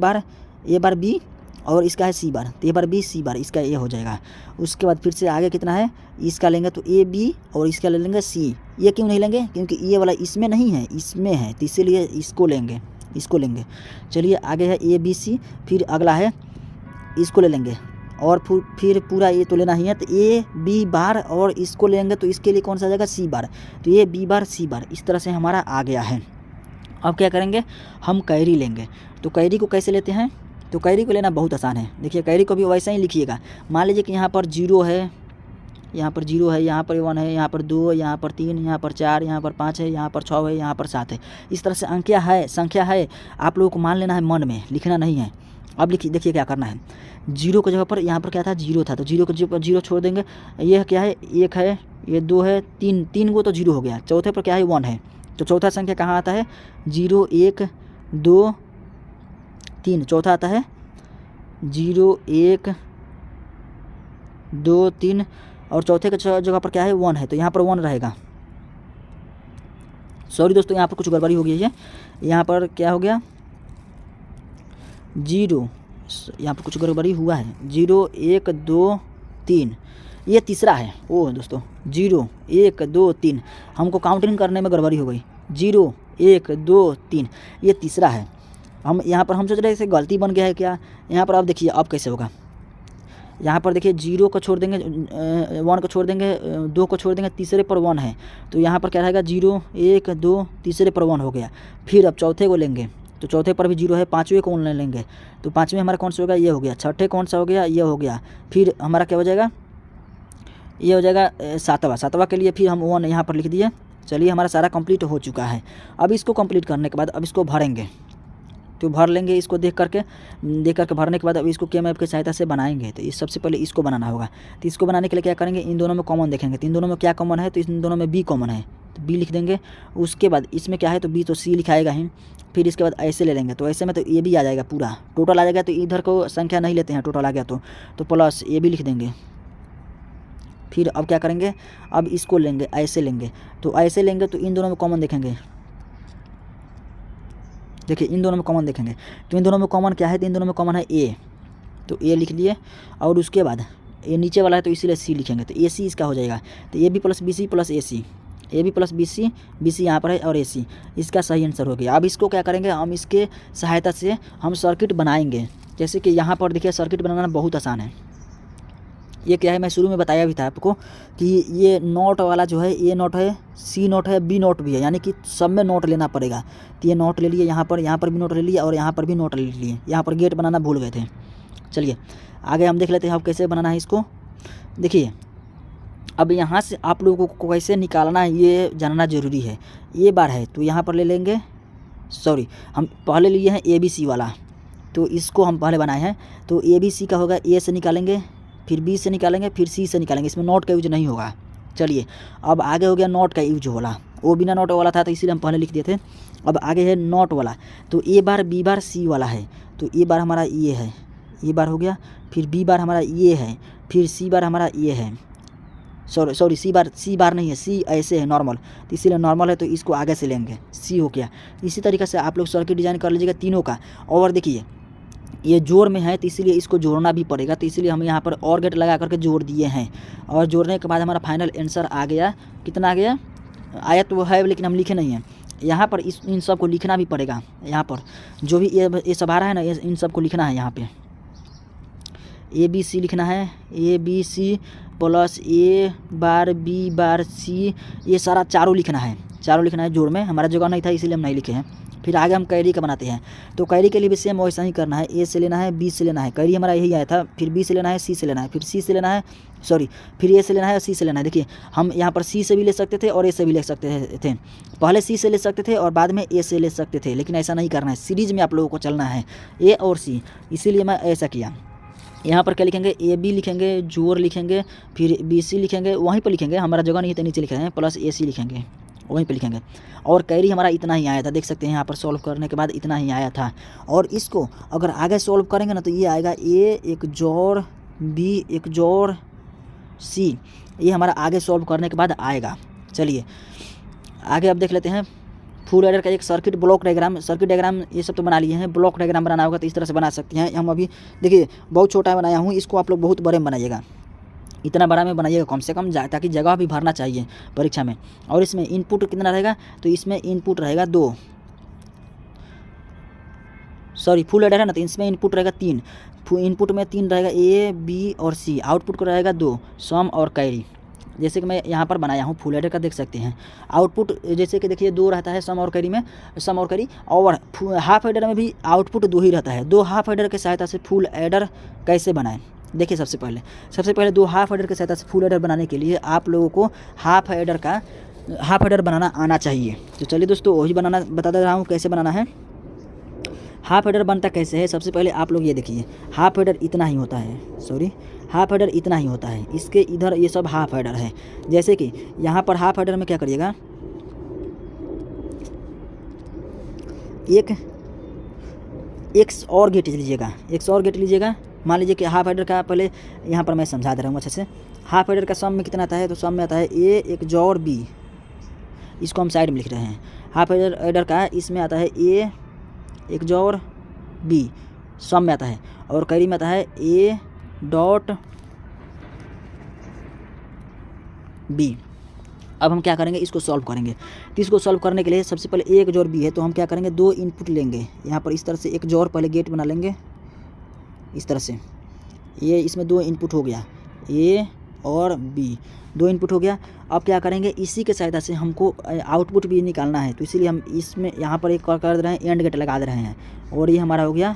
बार बी, और इसका है सी बार, तो ए बार बी सी बार, इसका ए हो जाएगा। उसके बाद फिर से आगे कितना है, इसका लेंगे तो ए बी, और इसका ले लेंगे सी। ये क्यों नहीं लेंगे, क्योंकि ये वाला इसमें नहीं है, इसमें है, तो इसीलिए इसको लेंगे। चलिए आगे है ए बी सी, फिर अगला है इसको ले लेंगे, और फिर पूरा ये तो लेना ही है, तो ए बी बार और इसको लेंगे तो इसके लिए कौन सा आ जाएगा, सी बार, तो ए बी बार सी बार। इस तरह से हमारा आ गया है। अब क्या करेंगे, हम कैरी लेंगे। तो कैरी को कैसे लेते हैं, तो कैरी को लेना बहुत आसान है। देखिए कैरी को भी वैसा ही लिखिएगा। मान लीजिए कि यहाँ पर 0 है, यहाँ पर 0 है, यहाँ पर 1 है, यहाँ पर 2, यहाँ पर 3, यहाँ पर 4, यहाँ पर 5 है, यहाँ पर 6 है, यहाँ पर 7 है। इस तरह से संख्या है, आप लोगों को मान लेना है, मन में लिखना नहीं है। अब लिखिए, देखिए क्या करना है। 0 की जगह पर यहाँ पर क्या था, 0 था, तो 0 को 0 छोड़ देंगे। ये क्या है, 1 है, ये 2 है, 3 को तो 0 हो गया। चौथे पर क्या है, 1 है, तो चौथा संख्या कहाँ आता है, 0 1 2 3। चौथा आता है 0 1 2 3 और चौथे के जगह पर क्या है, 1 है, तो यहाँ पर 1 रहेगा। सॉरी दोस्तों, यहाँ पर कुछ गड़बड़ी हो गई है। यहाँ पर क्या हो गया, 0, यहाँ पर कुछ गड़बड़ी हुआ है। 0 1 2 3, ये तीसरा है। ओह दोस्तों, 0 1 2 3, हमको काउंटिंग करने में गड़बड़ी हो गई। 0 1 2 3, ये तीसरा है। हम यहाँ पर हम सोच रहे थे गलती बन गया है क्या। यहाँ पर आप देखिए अब कैसे होगा। यहाँ पर देखिए 0 को छोड़ देंगे, 1 को छोड़ देंगे, 2 को छोड़ देंगे, तीसरे पर 1 है, तो यहाँ पर क्या रहेगा, 0 1 2, तीसरे पर 1 हो गया। फिर अब चौथे को लेंगे, तो चौथे पर भी 0 है, पाँचवें को लेंगे, तो पाँचवें हमारा कौन सा हो गया, ये हो गया। छठे कौन सा हो गया, ये हो गया। फिर हमारा क्या हो जाएगा, ये हो जाएगा सातवां के लिए फिर हम 1 यहाँ पर लिख दिए। चलिए, हमारा सारा कंप्लीट हो चुका है। अब इसको कंप्लीट करने के बाद अब इसको भरेंगे, तो भर लेंगे इसको देख करके भरने के बाद अब इसको के मैप की सहायता से बनाएंगे। तो इस सबसे पहले इसको बनाना होगा। तो इसको बनाने के लिए क्या करेंगे, इन दोनों में कॉमन देखेंगे, तो इन दोनों में क्या कॉमन है, तो इन दोनों में बी कॉमन है, तो बी लिख देंगे। उसके बाद इसमें क्या है, तो बी तो सी लिखाएगा ही। फिर इसके बाद ऐसे ले लेंगे, तो ऐसे में तो ये भी आ जाएगा, पूरा टोटल आ जाएगा। तो इधर को संख्या नहीं लेते हैं, टोटल आ गया तो प्लस ये भी लिख देंगे। फिर अब क्या करेंगे, अब इसको लेंगे, ऐसे लेंगे, तो ऐसे लेंगे तो इन दोनों में कॉमन देखेंगे। देखिए इन दोनों में कॉमन देखेंगे, तो इन दोनों में कॉमन क्या है, तो इन दोनों में कॉमन है ए, तो ए लिख लिए। और उसके बाद ये नीचे वाला है, तो इसीलिए सी लिखेंगे, तो ए सी इसका हो जाएगा। तो A B plus B C plus A C, A B plus B C यहाँ पर है, और ए सी इसका सही आंसर हो गया। अब इसको क्या करेंगे, हम इसके सहायता से हम सर्किट बनाएंगे। जैसे कि यहाँ पर देखिए सर्किट बनाना बहुत आसान है। ये क्या है, मैं शुरू में बताया भी था आपको कि ये नोट वाला जो है, ए नोट है, सी नोट है, बी नोट भी है, यानी कि सब में नोट लेना पड़ेगा। तो ये नोट ले लिए, यहाँ पर भी नोट ले लिए, और यहाँ पर भी नोट ले लिए। यहाँ पर गेट बनाना भूल गए थे। चलिए आगे हम देख लेते हैं अब कैसे बनाना है इसको। देखिए अब यहाँ से आप लोगों को कैसे निकालना है ये जानना ज़रूरी है। ये बार है, तो यहाँ पर ले लेंगे, सॉरी हम पहले लिए हैं ए बी सी वाला, तो इसको हम पहले बनाए हैं। तो ए बी सी का होगा, ए से निकालेंगे, फिर बी से निकालेंगे, फिर सी से निकालेंगे। इसमें नोट का यूज नहीं होगा। चलिए अब आगे हो गया नोट का यूज वाला, वो बिना नोट वाला था, तो इसीलिए हम पहले लिख दिए थे। अब आगे है नोट वाला, तो ए बार बी बार सी वाला है, तो ए बार हमारा ये है, ये बार हो गया, फिर बी बार हमारा ये है, फिर सी बार हमारा ये है, सॉरी सी बार नहीं है, सी ऐसे है नॉर्मल, तो इसीलिए नॉर्मल है, तो इसको आगे से लेंगे, सी हो गया। इसी तरीके से आप लोग सर्किट डिज़ाइन कर लीजिएगा तीनों का। और देखिए ये जोड़ में है, तो इसीलिए इसको जोड़ना भी पड़ेगा, तो इसीलिए हम यहाँ पर और गेट लगा करके जोड़ दिए हैं। और जोड़ने के बाद हमारा फाइनल आंसर आ गया। कितना आ गया, आया तो वो है, लेकिन हम लिखे नहीं हैं। यहाँ पर इन सब को लिखना भी पड़ेगा। यहाँ पर जो भी ये सब आ रहा है ना, इन सब को लिखना है। यहाँ पे ए बी सी लिखना है, A B C plus A bar B bar C, ये सारा चारों लिखना है, चारों लिखना है जोड़ में। हमारा जगह नहीं था इसीलिए हम नहीं लिखे हैं। फिर आगे हम कैरी का बनाते हैं, तो कैरी के लिए भी सेम वैसा ही करना है। ए से लेना है, बी से लेना है, कैरी हमारा यही आया था। फिर बी से लेना है, सी से लेना है, फिर सी से लेना है, सॉरी फिर ए से लेना है और सी से लेना है। देखिए हम यहाँ पर सी से भी ले सकते थे और ए से भी ले सकते थे। पहले सी से ले सकते थे और बाद में ए से ले सकते थे, लेकिन ऐसा नहीं करना है। सीरीज में आप लोगों को चलना है, ए और सी, इसीलिए मैं ऐसा किया। यहाँ पर क्या लिखेंगे, ए बी लिखेंगे, जोड़ लिखेंगे, फिर बी सी लिखेंगे, वहीं पर लिखेंगे, हमारा जगह नहीं है तो नीचे लिखे हैं, प्लस ए सी लिखेंगे, वहीं पे लिखेंगे। और कैरी हमारा इतना ही आया था, देख सकते हैं यहाँ पर सॉल्व करने के बाद इतना ही आया था। और इसको अगर आगे सॉल्व करेंगे ना, तो ये आएगा ए एक जोड़ बी एक जोड़ सी, ये हमारा आगे सॉल्व करने के बाद आएगा। चलिए आगे अब देख लेते हैं फुल एडर का एक circuit block diagram. Circuit diagram ये सब तो बना लिए हैं, ब्लॉक डायग्राम बनाना होगा तो इस तरह से बना सकते हैं। हम अभी देखिए बहुत छोटा बनाया हूँ, इसको आप लोग बहुत बड़े में बनाइएगा, इतना बड़ा में बनाइएगा कम से कम, ताकि जगह भी भरना चाहिए परीक्षा में। और इसमें इनपुट कितना रहेगा, तो इसमें इनपुट रहेगा 2, सॉरी फुल एडर है ना, तो इसमें इनपुट रहेगा 3। इनपुट में 3 रहेगा, ए बी और सी। आउटपुट को रहेगा 2, सम और कैरी। जैसे कि मैं यहाँ पर बनाया हूँ फुल एडर का, देख सकते हैं आउटपुट जैसे कि देखिए 2 रहता है सम और कैरी में, सम और कैरी, और हाफ एडर में भी आउटपुट 2 ही रहता है। 2 हाफ एडर की सहायता से फुल एडर कैसे बनाएं, देखिए सबसे पहले 2 हाफ एडर की सहायता से फुल एडर बनाने के लिए आप लोगों को हाफ एडर बनाना आना चाहिए। तो चलिए दोस्तों वही बनाना बता दे रहा हूँ कैसे बनाना है। हाफ एडर बनता कैसे है, सबसे पहले आप लोग ये देखिए, हाफ एडर इतना ही होता है, हाफ एडर इतना ही होता है, इसके इधर ये सब हाफ एडर है। जैसे कि यहाँ पर हाफ एडर में क्या करिएगा, एक और गेट लीजिएगा, मान लीजिए कि हाफ एडर का, पहले यहाँ पर मैं समझा दे रहा हूँ अच्छे से। हाफ एडर का सम में कितना आता है, तो सम में आता है ए एक जोड़ बी, इसको हम साइड में लिख रहे हैं। हाफ एडर का इसमें आता है ए एक जोड़ बी, सम में आता है, और कैरी में आता है ए डॉट बी। अब हम क्या करेंगे, इसको सॉल्व करेंगे। तो इसको सॉल्व करने के लिए सबसे पहले एक जोड़ बी है, तो हम क्या करेंगे, 2 इनपुट लेंगे। यहाँ पर इस तरह से एक जोड़ पहले गेट बना लेंगे, इस तरह से। ये इसमें 2 इनपुट हो गया, ए और बी, 2 इनपुट हो गया। अब क्या करेंगे, इसी के सहायता से हमको आउटपुट भी निकालना है, तो इसीलिए हम इसमें यहाँ पर एक कर दे रहे हैं, एंड गेट लगा दे रहे हैं। और ये हमारा हो गया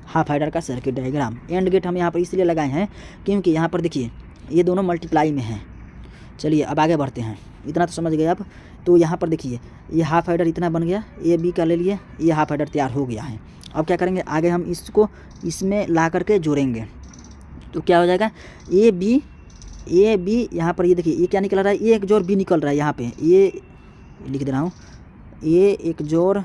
हाफ एडर का सर्किट डायग्राम। एंड गेट हम यहाँ पर इसलिए लगाए हैं क्योंकि यहाँ पर देखिए ये दोनों मल्टीप्लाई में हैं। चलिए अब आगे बढ़ते हैं, इतना तो समझ गए आप। तो यहाँ पर देखिए ये हाफ एडर इतना बन गया, ए बी का ले लिए, ये हाफ एडर तैयार हो गया है। अब क्या करेंगे, आगे हम इसको इसमें ला करके जोड़ेंगे, तो क्या हो जाएगा, ए बी यहाँ पर ये देखिए ये क्या निकल रहा है, ए एक जोड़ बी निकल रहा है। यहाँ पे ये लिख दे रहा हूँ, ए एक जोड़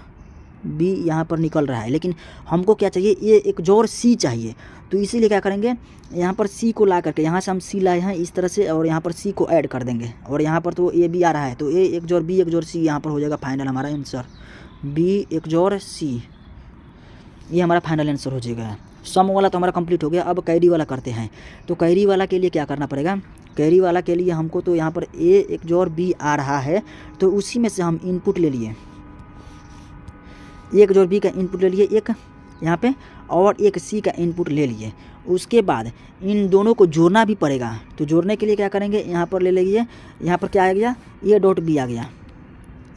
बी यहाँ पर निकल रहा है, लेकिन हमको क्या चाहिए, ये एक जोड़ सी चाहिए। तो इसीलिए क्या करेंगे, यहाँ पर सी को ला करके, यहाँ से हम सी लाए हैं इस तरह से, और यहाँ पर सी को ऐड कर देंगे। और यहाँ पर तो ए बी आ रहा है, तो ए एक जोड़ बी एक जोड़ सी यहाँ पर हो जाएगा फाइनल हमारा आंसर, बी एक जोड़ सी, ये हमारा फाइनल आंसर हो जाएगा। सम वाला तो हमारा कंप्लीट हो गया। अब कैरी वाला करते हैं। तो कैरी वाला के लिए क्या करना पड़ेगा, कैरी वाला के लिए हमको तो यहाँ पर ए एक जोड़ बी आ रहा है, तो उसी में से हम इनपुट ले लिए, एक जोड़ बी का इनपुट ले लिए एक यहाँ पे, और एक सी का इनपुट ले लिए। उसके बाद इन दोनों को जोड़ना भी पड़ेगा। तो जोड़ने के लिए क्या करेंगे, यहाँ पर ले लीजिए, यहाँ पर क्या आ गया, ए डॉट बी आ गया,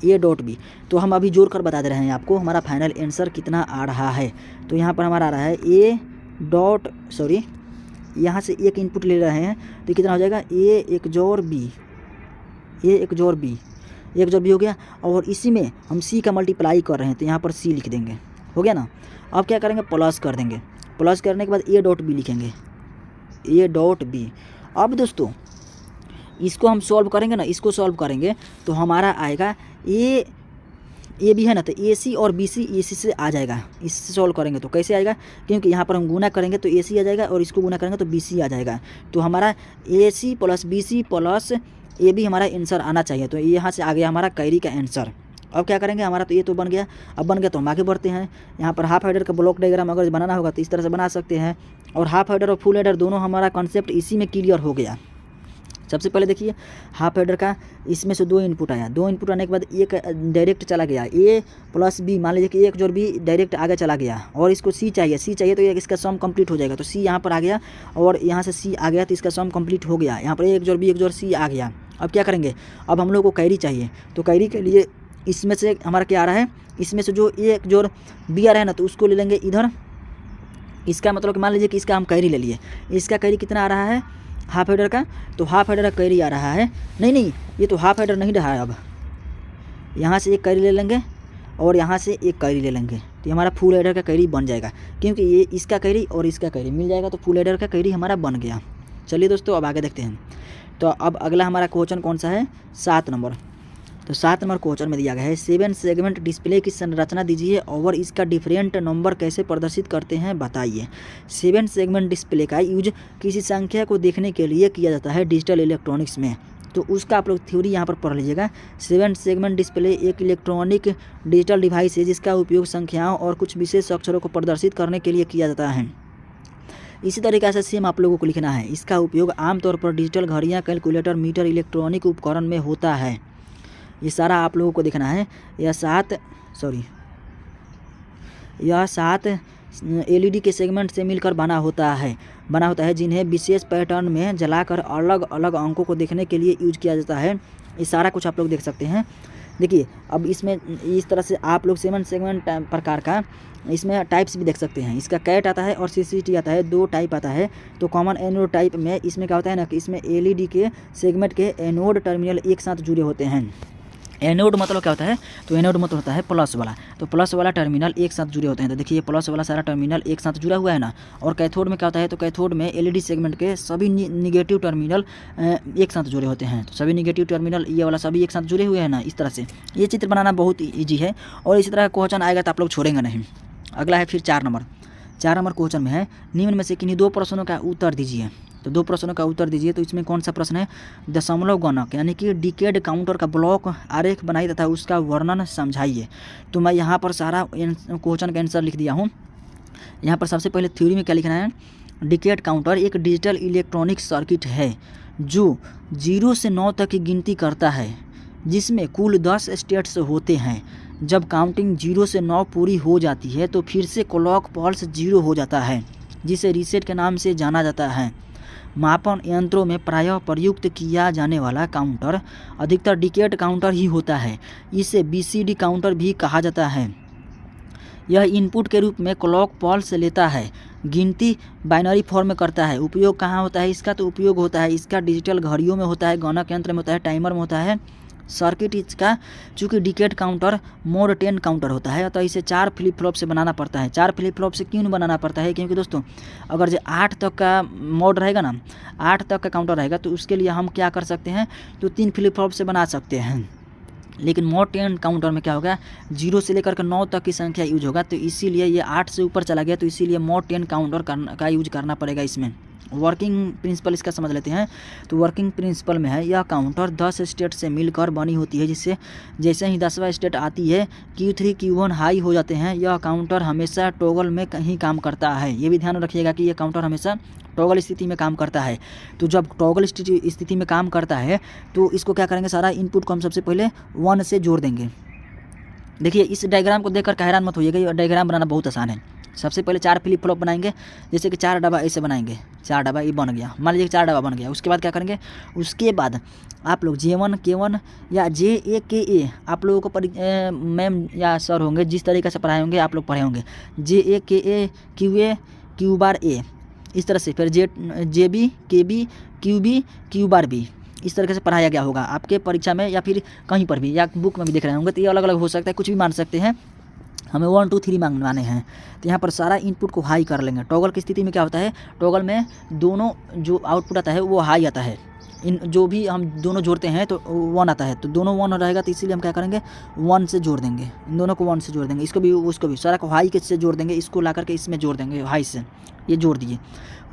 ए डॉट बी। तो हम अभी जोड़ कर बता दे रहे हैं आपको हमारा फाइनल आंसर कितना आ रहा है। तो यहाँ पर हमारा आ रहा है ए डॉट यहाँ से एक इनपुट ले रहे हैं, तो कितना हो जाएगा, ए एक जोड़ बी, ए एक जोड़ बी, एक जोड़ बी हो गया। और इसी में हम सी का मल्टीप्लाई कर रहे हैं, तो यहाँ पर सी लिख देंगे, हो गया ना। अब क्या करेंगे, प्लस कर देंगे, प्लस करने के बाद ए डॉट बी लिखेंगे, ए डॉट बी। अब दोस्तों इसको हम सॉल्व करेंगे ना, इसको सॉल्व करेंगे तो हमारा आएगा ए बी है ना, तो ए सी और बी सी ए सी से आ जाएगा। इससे सॉल्व करेंगे तो कैसे आएगा, क्योंकि यहाँ पर हम गुना करेंगे तो ए सी आ जाएगा, और इसको गुना करेंगे तो बी सी आ जाएगा। तो हमारा A C plus B C plus A B हमारा आंसर आना चाहिए। तो यहाँ से आ गया हमारा कैरी का आंसर। अब क्या करेंगे, हमारा तो ये तो बन गया। अब बन गया तो हम आगे बढ़ते हैं। यहाँ पर हाफ एडर का ब्लॉक डायग्राम अगर बनाना होगा तो इस तरह से बना सकते हैं, और हाफ एडर और फुल एडर दोनों हमारा कॉन्सेप्ट इसी में क्लियर हो गया। सबसे पहले देखिए हाफ एडर का, इसमें से 2 इनपुट आया, 2 इनपुट आने के बाद एक डायरेक्ट चला गया, ए प्लस बी, मान लीजिए कि एक जोड़ बी डायरेक्ट आगे चला गया, और इसको सी चाहिए तो इसका सम कंप्लीट हो जाएगा। तो सी यहाँ पर आ गया, और यहाँ से सी आ गया, तो इसका सम कंप्लीट हो गया। यहाँ पर एक जोड़ बी एक जोड़ सी आ गया। अब क्या करेंगे, अब हम लोग को कैरी चाहिए। तो कैरी के लिए इसमें से हमारा क्या आ रहा है, इसमें से जो एक जोड़ बी आ रहा है ना, तो उसको ले लेंगे इधर। इसका मतलब कि मान लीजिए कि इसका हम कैरी ले लिए, इसका कैरी कितना आ रहा है हाफ एडर का, तो हाफ एडर का कैरी आ रहा है, नहीं ये तो हाफ एडर नहीं रहा है। अब यहाँ से एक कैरी ले लेंगे, और यहाँ से एक कैरी ले लेंगे, तो हमारा फुल एडर का कैरी बन जाएगा, क्योंकि ये इसका कैरी और इसका कैरी मिल जाएगा, तो फुल एडर का कैरी हमारा बन गया। चलिए दोस्तों अब आगे देखते हैं। तो अब अगला हमारा क्वेश्चन कौन सा है, 7 नंबर। तो 7 नंबर क्वेश्चन में दिया गया है 7 सेगमेंट डिस्प्ले की संरचना दीजिए और इसका डिफरेंट नंबर कैसे प्रदर्शित करते हैं बताइए। 7 सेगमेंट डिस्प्ले का यूज किसी संख्या को देखने के लिए किया जाता है डिजिटल इलेक्ट्रॉनिक्स में। तो उसका आप लोग थ्योरी यहाँ पर पढ़ लीजिएगा। 7 सेगमेंट डिस्प्ले एक इलेक्ट्रॉनिक डिजिटल डिवाइस है जिसका उपयोग संख्याओं और कुछ विशेष अक्षरों को प्रदर्शित करने के लिए किया जाता है। इसी तरीके से सेम आप लोगों को लिखना है। इसका उपयोग आमतौर पर डिजिटल घड़ियाँ, कैलकुलेटर, मीटर, इलेक्ट्रॉनिक उपकरण में होता है। ये सारा आप लोगों को देखना है। यह 7 एलईडी के सेगमेंट से मिलकर बना होता है जिन्हें विशेष पैटर्न में जलाकर अलग अलग अंकों को देखने के लिए यूज किया जाता है। ये सारा कुछ आप लोग देख सकते हैं। देखिए अब इसमें इस तरह से आप लोग सेगमेंट प्रकार का इसमें टाइप्स भी देख सकते हैं। इसका कैट आता है और सीसीटी आता है, 2 टाइप आता है। तो कॉमन एनोड टाइप में इसमें क्या होता है ना कि इसमें एलईडी के सेगमेंट के एनोड टर्मिनल एक साथ जुड़े होते हैं। एनोड मतलब क्या होता है, तो एनोड मतलब होता है प्लस वाला, तो प्लस वाला टर्मिनल एक साथ जुड़े होते हैं। तो देखिए ये प्लस वाला सारा टर्मिनल एक साथ जुड़ा हुआ है ना। और कैथोड में क्या होता है, तो कैथोड में एलईडी सेगमेंट के सभी निगेटिव टर्मिनल एक साथ जुड़े होते हैं। तो सभी निगेटिव टर्मिनल ये वाला सभी एक साथ जुड़े हुए हैं ना। इस तरह से ये चित्र बनाना बहुत ईजी है और इसी तरह क्वेश्चन आएगा तो आप लोग छोड़ेंगे नहीं। अगला है फिर 4 नंबर क्वेश्चन में है, निम्न में से किन्हीं 2 प्रश्नों का उत्तर दीजिए। तो 2 प्रश्नों का उत्तर दीजिए। तो इसमें कौन सा प्रश्न है, दशमलव गणक यानी कि डिकेड काउंटर का ब्लॉक आरेख बनाइए तथा उसका वर्णन समझाइए। तो मैं यहाँ पर सारा क्वेश्चन का आंसर लिख दिया हूँ। यहाँ पर सबसे पहले थ्योरी में क्या लिखना है, डिकेड काउंटर एक डिजिटल इलेक्ट्रॉनिक सर्किट है जो 0 से 9 तक की गिनती करता है, जिसमें कुल 10 स्टेट्स होते हैं। जब काउंटिंग 0 से 9 पूरी हो जाती है तो फिर से क्लॉक पल्स 0 हो जाता है, जिसे रीसेट के नाम से जाना जाता है। मापन यंत्रों में प्रायः प्रयुक्त किया जाने वाला काउंटर अधिकतर डिकेड काउंटर ही होता है। इसे बीसीडी काउंटर भी कहा जाता है। यह इनपुट के रूप में क्लॉक पल्स लेता है, गिनती बाइनरी फॉर्म में करता है। उपयोग कहाँ होता है इसका, तो उपयोग होता है इसका डिजिटल घड़ियों में होता है, गणक यंत्र में होता है, टाइमर में होता है। सर्किट इसका चूँकि डिकेड काउंटर मोड 10 काउंटर होता है, तो इसे 4 फ्लिप फ्लॉप से बनाना पड़ता है। 4 फ्लिप फ्लॉप से क्यों बनाना पड़ता है, क्योंकि दोस्तों अगर जो 8 तक का मोड रहेगा ना, 8 तक का काउंटर रहेगा, तो उसके लिए हम क्या कर सकते हैं, तो 3 फ्लिप फ्लॉप से बना सकते हैं। लेकिन मोड 10 काउंटर में क्या होगा, 0 से लेकर के 9 तक की संख्या यूज होगा, तो इसीलिए ये 8 से ऊपर चला गया, तो इसीलिए मोड 10 काउंटर का यूज करना पड़ेगा इसमें। वर्किंग प्रिंसिपल इसका समझ लेते हैं। तो वर्किंग प्रिंसिपल में है, यह काउंटर 10 स्टेट से मिलकर बनी होती है, जिससे जैसे ही 10वां स्टेट आती है Q3 Q1 हाई हो जाते हैं। यह काउंटर हमेशा टॉगल में कहीं काम करता है। ये भी ध्यान रखिएगा कि यह काउंटर हमेशा टॉगल स्थिति में काम करता है। तो जब टॉगल स्थिति में काम करता है तो इसको क्या करेंगे, सारा इनपुट को हम सबसे पहले 1 से जोड़ देंगे। देखिए इस डायग्राम को देखकर हैरान मत होइएगा, ये डायग्राम बनाना बहुत आसान है। सबसे पहले 4 फ्लिप फ्लॉप बनाएंगे, जैसे कि 4 डब्बा ऐसे बनाएंगे, 4 डब्बा ये बन गया, मान लीजिए 4 डब्बा बन गया। उसके बाद क्या करेंगे, उसके बाद आप लोग J1 K1 या JA KA आप लोगों को मैम या सर होंगे जिस तरीके से पढ़ाए होंगे आप लोग पढ़े होंगे, JA KA QA Q bar A, इस तरह से। फिर JB KB QB Q बार B, इस तरीके से पढ़ाया गया होगा आपके परीक्षा में या फिर कहीं पर भी, या बुक में भी देख रहे होंगे। तो ये अलग अलग हो सकता है, कुछ भी मान सकते हैं। हमें 1 2 3 मांगवाने हैं। तो यहाँ पर सारा इनपुट को हाई कर लेंगे। टॉगल की स्थिति में क्या होता है, टॉगल में दोनों जो आउटपुट आता है वो हाई आता है। इन जो भी हम दोनों जोड़ते हैं तो 1 आता है, तो दोनों 1 रहेगा, तो इसीलिए हम क्या करेंगे 1 से जोड़ देंगे, इन दोनों को 1 से जोड़ देंगे, इसको भी उसको भी, सारा को हाई के से जोड़ देंगे, इसको ला करके इसमें जोड़ देंगे हाई से, ये जोड़ दिए।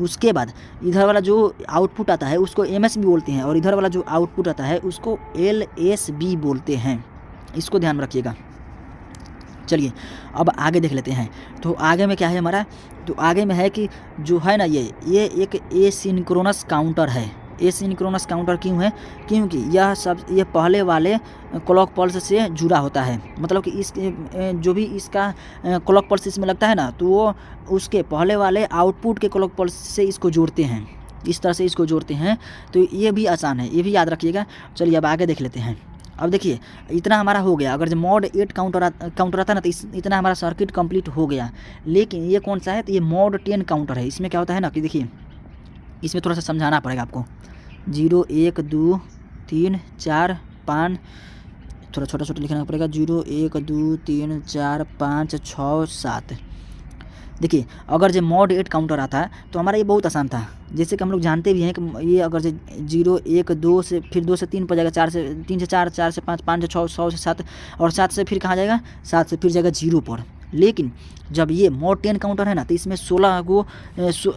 उसके बाद इधर वाला जो आउटपुट आता है उसको MS भी बोलते हैं, और इधर वाला जो आउटपुट आता है उसको LSB बोलते हैं। इसको ध्यान रखिएगा। चलिए अब आगे देख लेते हैं। तो आगे में क्या है हमारा, तो आगे में है कि जो है ना ये एक एसिंक्रोनस काउंटर है। एसिंक्रोनस काउंटर क्यों है, क्योंकि ये पहले वाले क्लॉक पल्स से जुड़ा होता है। मतलब कि इस जो भी इसका क्लॉक पल्स इसमें लगता है ना, तो वो उसके पहले वाले आउटपुट के क्लॉक पल्स से इसको जोड़ते हैं, इस तरह से इसको जोड़ते हैं। तो ये भी आसान है, ये भी याद रखिएगा। चलिए अब आगे देख लेते हैं। अब देखिए इतना हमारा हो गया। अगर जो मोड 8 काउंटर आता है ना, तो इतना हमारा सर्किट कंप्लीट हो गया। लेकिन ये कौन सा है, तो ये मोड 10 काउंटर है। इसमें क्या होता है ना कि देखिए इसमें थोड़ा सा समझाना पड़ेगा आपको। 0 1 2 3 4 5, थोड़ा छोटा छोटा लिखना पड़ेगा। 0 1 2 3 4 5 6 7। देखिए अगर जो मोड 8 काउंटर आता है तो हमारा ये बहुत आसान था। जैसे कि हम लोग जानते भी हैं कि ये अगर जो 0 1 2 से फिर 2 से 3 पर जाएगा, 4 से 3 से 4, 4 से 5, 5 से 6, 6 से 7, और 7 से फिर कहाँ जाएगा, 7 से फिर जाएगा 0 पर। लेकिन जब ये मोड 10 काउंटर है ना, तो इसमें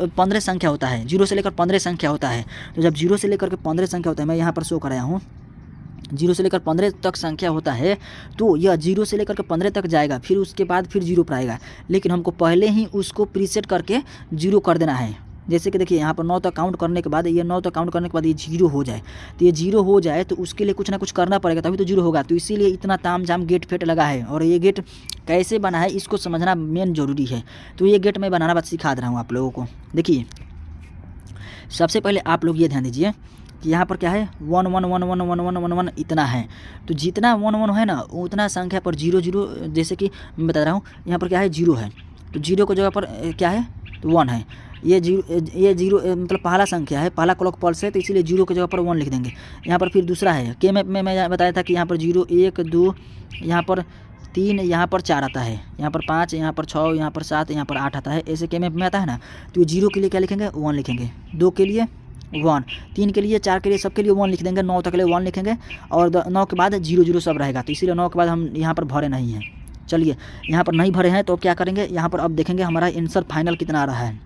15 संख्या होता है, 0 से लेकर 15 संख्या होता है। तो जब 0 से लेकर के 15 संख्या होता है, मैं यहाँ पर शो कराया हूँ, 0 से लेकर 15 तक संख्या होता है, तो यह 0 से लेकर के 15 तक जाएगा, फिर उसके बाद फिर 0 पर आएगा। लेकिन हमको पहले ही उसको प्रीसेट करके 0 कर देना है। जैसे कि देखिए यहाँ पर 9 तक काउंट करने के बाद, ये 9 तक काउंट करने के बाद ये 0 हो जाए, तो ये 0 हो जाए तो उसके लिए कुछ ना कुछ करना पड़ेगा, तभी तो 0 होगा। तो इसीलिए इतना ताम झाम गेट फेट लगा है, और ये गेट कैसे बना है इसको समझना मेन ज़रूरी है। तो ये गेट मैं बनाना बस सिखा दे रहा हूँ आप लोगों को। देखिए सबसे पहले आप लोग ये ध्यान दीजिए कि यहाँ पर क्या है 1 1 1 1 1 1 1 1 इतना है। तो जितना 1 1 है ना उतना संख्या पर 0 0, जैसे कि मैं बता रहा हूँ यहाँ पर क्या है 0 है, तो 0 की जगह पर क्या है तो 1 है। ये 0 मतलब पहला संख्या है, पहला क्लॉक पल्स है, तो इसीलिए 0 की जगह पर 1 लिख देंगे। यहाँ पर फिर दूसरा है के मैप में मैं बताया था कि यहाँ पर 0 1 2, यहाँ पर 3, यहाँ पर 4 आता है, यहाँ पर 5, यहाँ पर 6, यहाँ पर 7, यहाँ पर 8 आता है। ऐसे के मैप में आता है ना। तो 0 के लिए क्या लिखेंगे 1 लिखेंगे, 2 के लिए 1, 3 के लिए 4 के लिए सबके लिए 1 लिख देंगे, 9 तक के लिए 1 लिखेंगे और 9 के बाद 0 0 सब रहेगा। तो इसीलिए 9 के बाद हम यहाँ पर भरे नहीं हैं। चलिए यहाँ पर नहीं भरे हैं तो क्या करेंगे, यहाँ पर अब देखेंगे हमारा आंसर फाइनल कितना आ रहा है।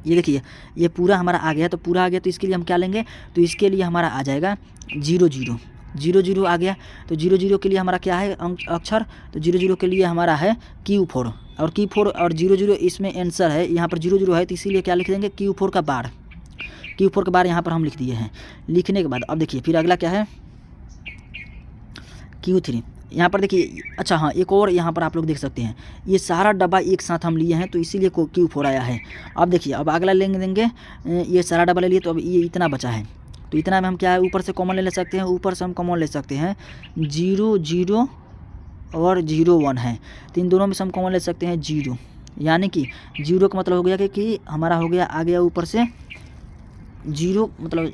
ये देखिए ये पूरा हमारा आ गया, तो पूरा आ गया तो इसके लिए हम क्या लेंगे, तो इसके लिए हमारा आ जाएगा 0 0 0 0 आ गया। तो 0 0 के लिए हमारा क्या है अक्षर, तो 0 0 के लिए हमारा है Q4 और Q4 और 0 0 इसमें आंसर है। यहाँ पर 0 0 है तो इसीलिए क्या लिख देंगे Q4 का बार, Q4 के बार यहाँ पर हम लिख दिए हैं। लिखने के बाद अब देखिए फिर अगला क्या है Q3। यहाँ पर देखिए अच्छा हाँ एक और यहाँ पर आप लोग देख सकते हैं ये सारा डब्बा एक साथ हम लिए हैं तो इसीलिए Q4 आया है। अब देखिए अब अगला लेंगे देंगे, ये सारा डब्बा ले लिए तो अब ये इतना बचा है, तो इतना में हम क्या है ऊपर से कॉमन ले सकते हैं, ऊपर से हम कॉमन ले सकते हैं 0 0 और 0 1 है, तो इन दोनों में से हम कॉमन ले सकते हैं 0, यानी कि 0 का मतलब हो गया कि हमारा हो गया आ गया ऊपर से 0 मतलब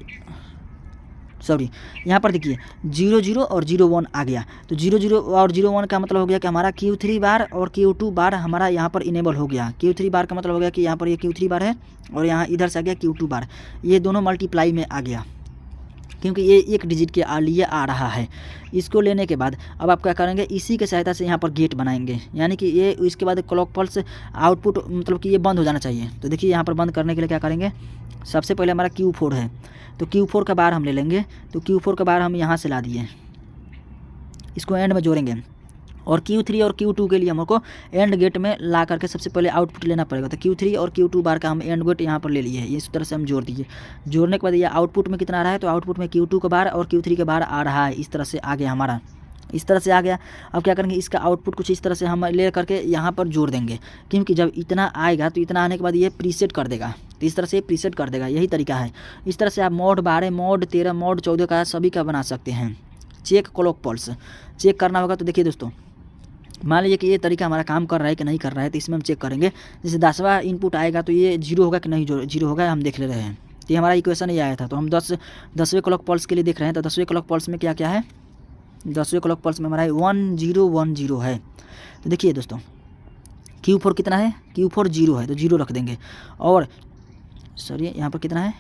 सॉरी यहाँ पर देखिए 0 0 और 0 1 आ गया। तो 0 0 और 0 1 का मतलब हो गया कि हमारा Q3 बार और Q2 बार हमारा यहाँ पर इनेबल हो गया। Q3 बार का मतलब हो गया कि यहाँ पर ये Q3 बार है और यहाँ इधर से आ गया Q2 बार, ये दोनों मल्टीप्लाई में आ गया क्योंकि ये एक डिजिट के लिए आ रहा है। इसको लेने के बाद अब आप क्या करेंगे, इसी के सहायता से यहाँ पर गेट बनाएंगे, यानी कि ये इसके बाद क्लॉक पल्स आउटपुट मतलब कि ये बंद हो जाना चाहिए। तो देखिए यहाँ पर बंद करने के लिए क्या करेंगे, सबसे पहले हमारा Q4 है तो Q4 का बार हम ले लेंगे। तो Q4 का बार हम यहाँ से ला दिए, इसको एंड में जोड़ेंगे और Q3 और Q2 के लिए हमको एंड गेट में ला करके सबसे पहले आउटपुट लेना पड़ेगा। तो Q3 और Q2 बार का हम एंड गेट यहाँ पर ले लिए, इस तरह से हम जोड़ दीजिए। जोड़ने के बाद ये आउटपुट में कितना आ रहा है, तो आउटपुट में Q2 का बार और Q3 का बार आ रहा है। इस तरह से आ गया हमारा, इस तरह से आ गया। अब क्या करेंगे, इसका आउटपुट कुछ इस तरह से हम ले करके यहाँ पर जोड़ देंगे, क्योंकि जब इतना आएगा तो इतना आने के बाद ये प्रीसेट कर देगा, तो इस तरह से प्रीसेट कर देगा। यही तरीका है। इस तरह से आप मोड 12 मोड 13 मोड 14 का सभी का बना सकते हैं। चेक क्लॉक पल्स चेक करना होगा तो देखिए दोस्तों, मान लीजिए कि ये तरीका हमारा काम कर रहा है कि नहीं कर रहा है, तो इसमें हम चेक करेंगे। जैसे 10वां इनपुट आएगा तो ये 0 होगा कि नहीं 0 होगा, हम देख ले रहे हैं। तो ये हमारा इक्वेशन ही आया था, तो हम 10वें क्लॉक पल्स के लिए देख रहे हैं। तो 10वें क्लॉक पल्स में क्या क्या है, 10वें क्लॉक पल्स में हमारा 1 0 1 0 है। तो देखिए दोस्तों Q4 कितना है, Q4 0 है तो 0 रख देंगे। और सॉरी यहाँ पर कितना है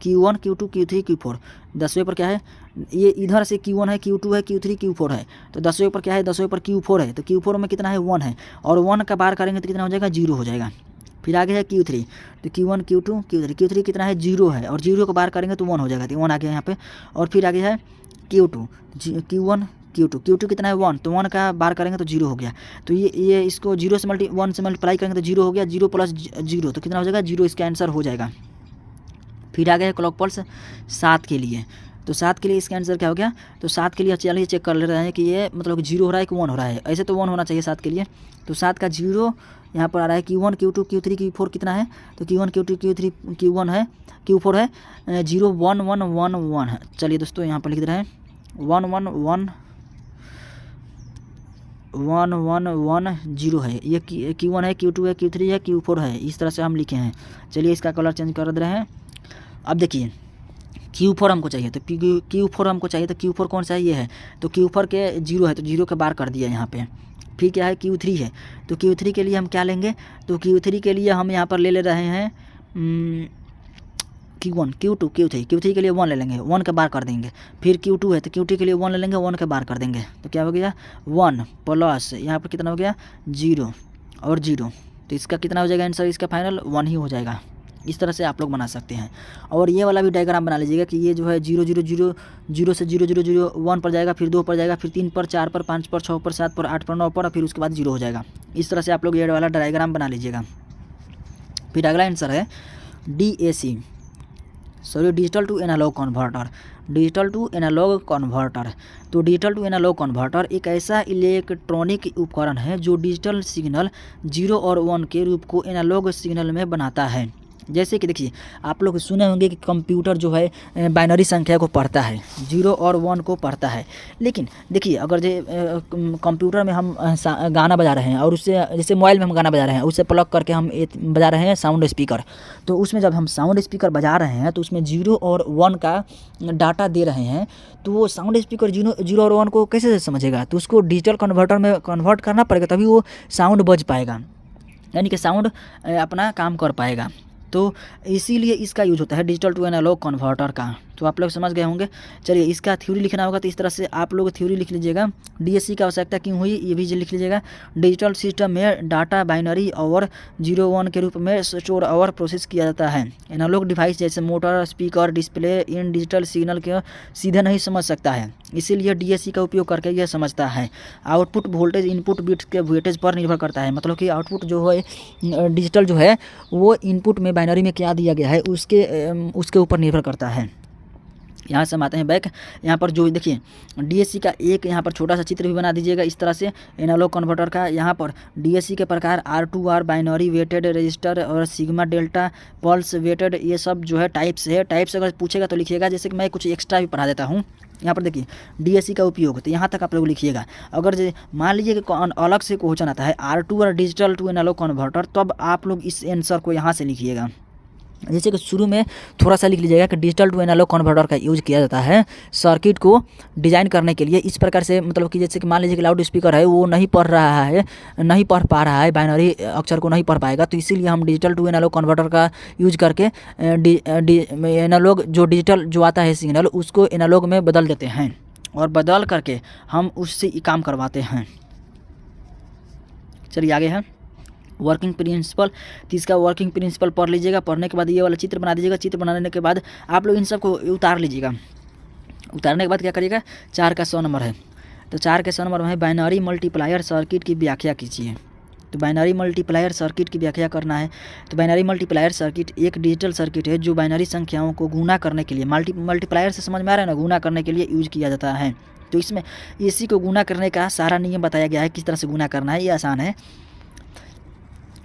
Q1 Q2 Q3 Q4। 10वें पर क्या है, ये इधर से Q1 है Q2 है Q3 Q4 है। तो 10वें पर क्या है, 10वें पर Q4 है। तो Q4 में कितना है 1 है, और 1 का बार करेंगे तो कितना हो जाएगा 0 हो जाएगा। फिर आगे है Q3, तो Q1 Q2 Q3 Q3 कितना है 0 है, और 0 का बार करेंगे तो 1 हो जाएगा, तो 1 आ गया यहाँ पे। और फिर आगे है Q2 Q1 Q2 कितना है 1, तो 1 का बार करेंगे तो 0 हो गया। तो ये इसको 1 से मल्टीप्लाई करेंगे तो 0 हो गया, 0 प्लस 0 तो कितना हो जाएगा 0, इसका आंसर हो जाएगा। फिर आ गया क्लॉक पल्स 7 के लिए, तो 7 के लिए इसका आंसर क्या हो गया, तो 7 के लिए चलिए चेक कर ले रहे हैं कि ये मतलब 0 हो रहा है कि 1 हो रहा है। ऐसे तो 1 होना चाहिए 7 के लिए, तो 7 का 0 यहाँ पर आ रहा है। Q1 Q2 Q3 Q4 कितना है, तो Q1 Q2 Q3 Q1 है Q4 है 0 1 1 1 1 है। चलिए दोस्तों यहाँ पर लिख दे रहे हैं 1 1 1 1 1 1 0 है। ये Q1 है Q2 है Q3 है Q4 है, इस तरह से हम लिखे हैं। चलिए इसका कलर चेंज कर दे रहे हैं। अब देखिए Q4 हमको चाहिए, तो Q4 हमको चाहिए, तो Q4 कौन सा है, ये है। तो Q4 के 0 है तो 0 के बार कर दिया यहाँ पे। फिर क्या है Q3 है, तो Q3 के लिए हम क्या लेंगे, तो Q3 के लिए हम यहाँ पर ले रहे हैं Q1 Q2 Q3 के लिए 1 ले लेंगे, 1 का बार कर देंगे। फिर Q2 है तो Q2 के लिए 1 ले लेंगे, 1 का बार कर देंगे। तो क्या हो गया 1 प्लस यहाँ पर कितना हो गया 0 और 0, तो इसका कितना हो जाएगा आंसर, इसका फाइनल 1 ही हो जाएगा। इस तरह से आप लोग बना सकते हैं। और ये वाला भी डायग्राम बना लीजिएगा कि ये जो है 0 0 0 0 से 0 0 0 1 पर जाएगा, फिर 2 पर जाएगा, फिर 3 पर 4 पर 5 पर 6 पर 7 पर 8 पर 9 पर, फिर उसके बाद 0 हो जाएगा। इस तरह से आप लोग ये वाला डायग्राम बना लीजिएगा। फिर अगला आंसर है DAC digital to analog converter. Digital to analog converter, तो डिजिटल टू एनालॉग कन्वर्टर एक ऐसा इलेक्ट्रॉनिक उपकरण है जो डिजिटल सिग्नल 0 और 1 के रूप को एनालॉग सिग्नल में बनाता है। जैसे कि देखिए, आप लोग सुने होंगे कि कंप्यूटर जो है बाइनरी संख्या को पढ़ता है, 0 और 1 को पढ़ता है। लेकिन देखिए, अगर कंप्यूटर में हम गाना बजा रहे हैं और उससे, जैसे मोबाइल में हम गाना बजा रहे हैं, उससे प्लग करके हम बजा रहे हैं साउंड स्पीकर, तो उसमें जब हम साउंड स्पीकर बजा रहे हैं तो उसमें 0 और 1 का डाटा दे रहे हैं, तो वो साउंड स्पीकर 0 और 1 को कैसे समझेगा? तो उसको डिजिटल कन्वर्टर में कन्वर्ट करना पड़ेगा, तभी वो साउंड बज पाएगा, यानी कि साउंड अपना काम कर पाएगा। तो इसीलिए इसका यूज होता है डिजिटल टू एनालॉग कन्वर्टर का। तो आप लोग समझ गए होंगे। चलिए, इसका थ्योरी लिखना होगा, तो इस तरह से आप लोग थ्योरी लिख लीजिएगा। डीएससी की आवश्यकता क्यों हुई, ये भी लिख लीजिएगा। डिजिटल सिस्टम में डाटा बाइनरी और 0-1 के रूप में स्टोर और प्रोसेस किया जाता है। एनालॉग डिवाइस जैसे motor, speaker, display in digital signal के सीधे नहीं समझ सकता है, इसीलिए डीएससी का उपयोग करके यह समझता है। आउटपुट वोल्टेज इनपुट बिट्स के वेटेज पर निर्भर करता है, मतलब कि आउटपुट जो है डिजिटल जो है वो इनपुट में बाइनरी में क्या दिया गया है उसके ऊपर निर्भर करता है। यहाँ से हम आते हैं बैक। यहाँ पर जो देखिए, डीएससी का एक यहाँ पर छोटा सा चित्र भी बना दीजिएगा इस तरह से एनालॉग कन्वर्टर का। यहाँ पर डीएससी के प्रकार R2R, बाइनरी वेटेड रजिस्टर और सिग्मा डेल्टा, पल्स वेटेड, ये सब जो है टाइप्स है। टाइप्स अगर पूछेगा तो लिखिएगा, जैसे कि मैं कुछ एक्स्ट्रा भी पढ़ा देता हूँ। यहाँ पर देखिए डीएससी का उपयोग, तो यहाँ तक आप लोग लिखिएगा। अगर मान लीजिए कि अलग से क्वेश्चन आता है R2 और डिजिटल टू एनालॉग कन्वर्टर, तब आप लोग इस आंसर को यहाँ से लिखिएगा। जैसे कि शुरू में थोड़ा सा लिख लीजिएगा कि डिजिटल टू एनालॉग कन्वर्टर का यूज किया जाता है सर्किट को डिज़ाइन करने के लिए इस प्रकार से, मतलब कि जैसे कि मान लीजिए कि लाउड स्पीकर है, वो नहीं पढ़ पा रहा है बाइनरी अक्षर को नहीं पढ़ पाएगा, तो इसीलिए हम डिजिटल टू एनालॉग कन्वर्टर का यूज करके एनालॉग जो डिजिटल जो आता है सिग्नल, उसको एनालॉग में बदल देते हैं और बदल करके हम उससे काम करवाते हैं। चलिए आगे है वर्किंग प्रिंसिपल। तो इसका वर्किंग प्रिंसिपल पढ़ लीजिएगा। पढ़ने के बाद ये वाला चित्र बना दीजिएगा। चित्र बनाने के बाद आप लोग इन सब को उतार लीजिएगा। उतारने के बाद क्या करिएगा, 4 का 100 नंबर है, तो 4 के 100 नंबर में बाइनरी मल्टीप्लायर सर्किट की व्याख्या कीजिए। तो बाइनरी मल्टीप्लायर सर्किट की व्याख्या करना है। तो बाइनरी मल्टीप्लायर सर्किट एक डिजिटल सर्किट है जो बाइनरी संख्याओं को गुणा करने के लिए, मल्टीप्लायर से समझ में आ रहा है ना, गुणा करने के लिए यूज किया जाता है। तो इसमें इसी को गुणा करने का सारा नियम बताया गया है, किस तरह से गुणा करना है, ये आसान है।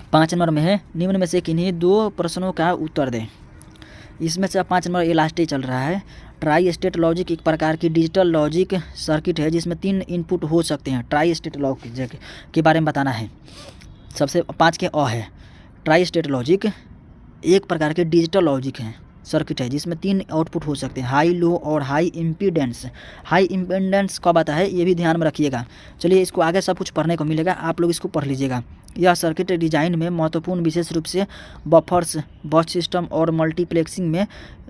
5 नंबर में है, निम्न में से किन्हीं 2 प्रश्नों का उत्तर दें। इसमें से 5 नंबर ये लास्ट ही चल रहा है। ट्राई स्टेट लॉजिक एक प्रकार की डिजिटल लॉजिक सर्किट है जिसमें 3 इनपुट हो सकते हैं। ट्राई स्टेट लॉजिक के बारे में बताना है। सबसे 5 के है। ट्राई स्टेट लॉजिक एक प्रकार के डिजिटल लॉजिक है सर्किट है जिसमें 3 आउटपुट हो सकते हैं, हाई, लो और हाई इम्पीडेंस। हाई इम्पीडेंस कब आता है ये भी ध्यान में रखिएगा। चलिए, इसको आगे सब कुछ पढ़ने को मिलेगा, आप लोग इसको पढ़ लीजिएगा। यह सर्किट डिजाइन में महत्वपूर्ण विशेष रूप से बफर्स, बस सिस्टम और मल्टीप्लेक्सिंग में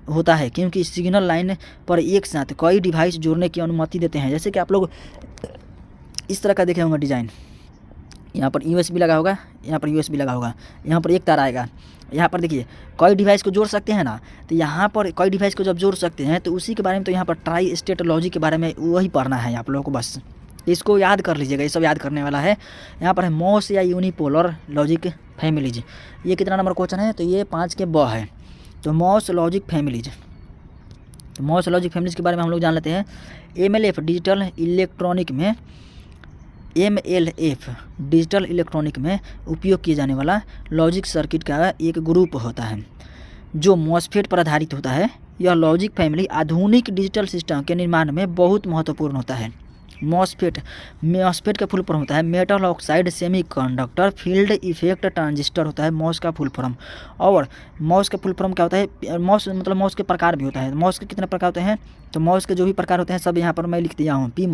होता है, क्योंकि सिग्नल लाइन पर एक साथ कई डिवाइस जोड़ने की अनुमति देते हैं। जैसे कि आप लोग इस तरह का देखे होंगे डिज़ाइन, यहाँ पर USB लगा होगा, यहाँ पर USB लगा होगा, यहाँ पर एक तार आएगा, यहाँ पर देखिए कई डिवाइस को जोड़ सकते हैं ना। तो यहाँ पर कई डिवाइस को जब जोड़ सकते हैं तो उसी के बारे में, तो यहाँ पर ट्राई स्टेट लॉजिक के बारे में वही पढ़ना है आप लोगों को। बस इसको याद कर लीजिएगा, ये सब याद करने वाला है। यहाँ पर है मॉस या यूनिपोलर लॉजिक फैमिलीज। ये कितना नंबर क्वेश्चन है, तो ये 5 के ब है। तो मॉस लॉजिक फैमिलीज, तो मॉस लॉजिक फैमिलीज के बारे में हम लोग जान लेते हैं। MLF डिजिटल इलेक्ट्रॉनिक में, MLF डिजिटल इलेक्ट्रॉनिक में उपयोग किए जाने वाला लॉजिक सर्किट का एक ग्रुप होता है जो मॉसफेट पर आधारित होता है। यह लॉजिक फैमिली आधुनिक डिजिटल सिस्टम के निर्माण में बहुत महत्वपूर्ण होता है। मॉसफेट का फुल फॉर्म होता है metal oxide semiconductor field effect transistor होता है मॉस का फुल फॉर्म। और मॉस का फुल फॉर्म क्या होता है, मॉस मतलब मॉस के प्रकार भी होता है। मॉस के कितने प्रकार होते हैं, तो मॉस के जो भी प्रकार होते हैं सब यहाँ पर मैं लिख दिया हूँ। पी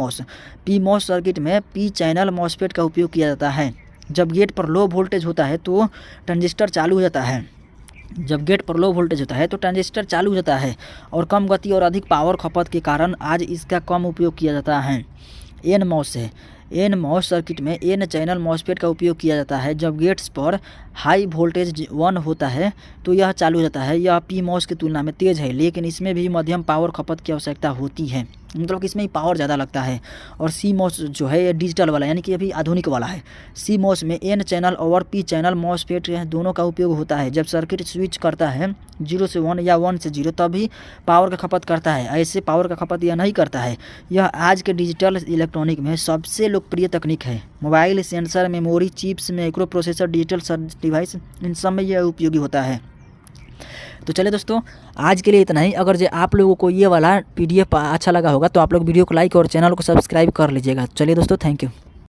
मॉस सर्किट में P चैनल मॉसफेट का उपयोग किया जाता है। जब गेट पर लो वोल्टेज होता है तो ट्रांजिस्टर चालू हो जाता है। जब गेट पर लो वोल्टेज होता है तो ट्रांजिस्टर चालू हो जाता है और कम गति और अधिक पावर खपत के कारण आज इसका कम उपयोग किया जाता है। एन मॉस है, एन मॉस सर्किट में N चैनल मॉसफेट का उपयोग किया जाता है। जब गेट्स पर हाई वोल्टेज 1 होता है तो यह चालू हो जाता है। यह P मॉस की तुलना में तेज़ है, लेकिन इसमें भी मध्यम पावर खपत की आवश्यकता होती है। मतलब कि इसमें पावर ज़्यादा लगता है। और CMOS जो है ये डिजिटल वाला यानी कि अभी आधुनिक वाला है। CMOS में N चैनल और P चैनल MOSFET दोनों का उपयोग होता है। जब सर्किट स्विच करता है 0 से 1 या 1 से 0 तभी पावर का खपत करता है, ऐसे पावर का खपत यह नहीं करता है। यह आज के डिजिटल इलेक्ट्रॉनिक में सबसे लोकप्रिय तकनीक है। Mobile, sensor, memory chips, micro processor, digital device, इन सब में यह उपयोगी होता है। तो चलिए दोस्तों, आज के लिए इतना ही। अगर जो आप लोगों को ये वाला PDF अच्छा लगा होगा तो आप लोग वीडियो को लाइक और चैनल को सब्सक्राइब कर लीजिएगा। चलिए दोस्तों, थैंक यू।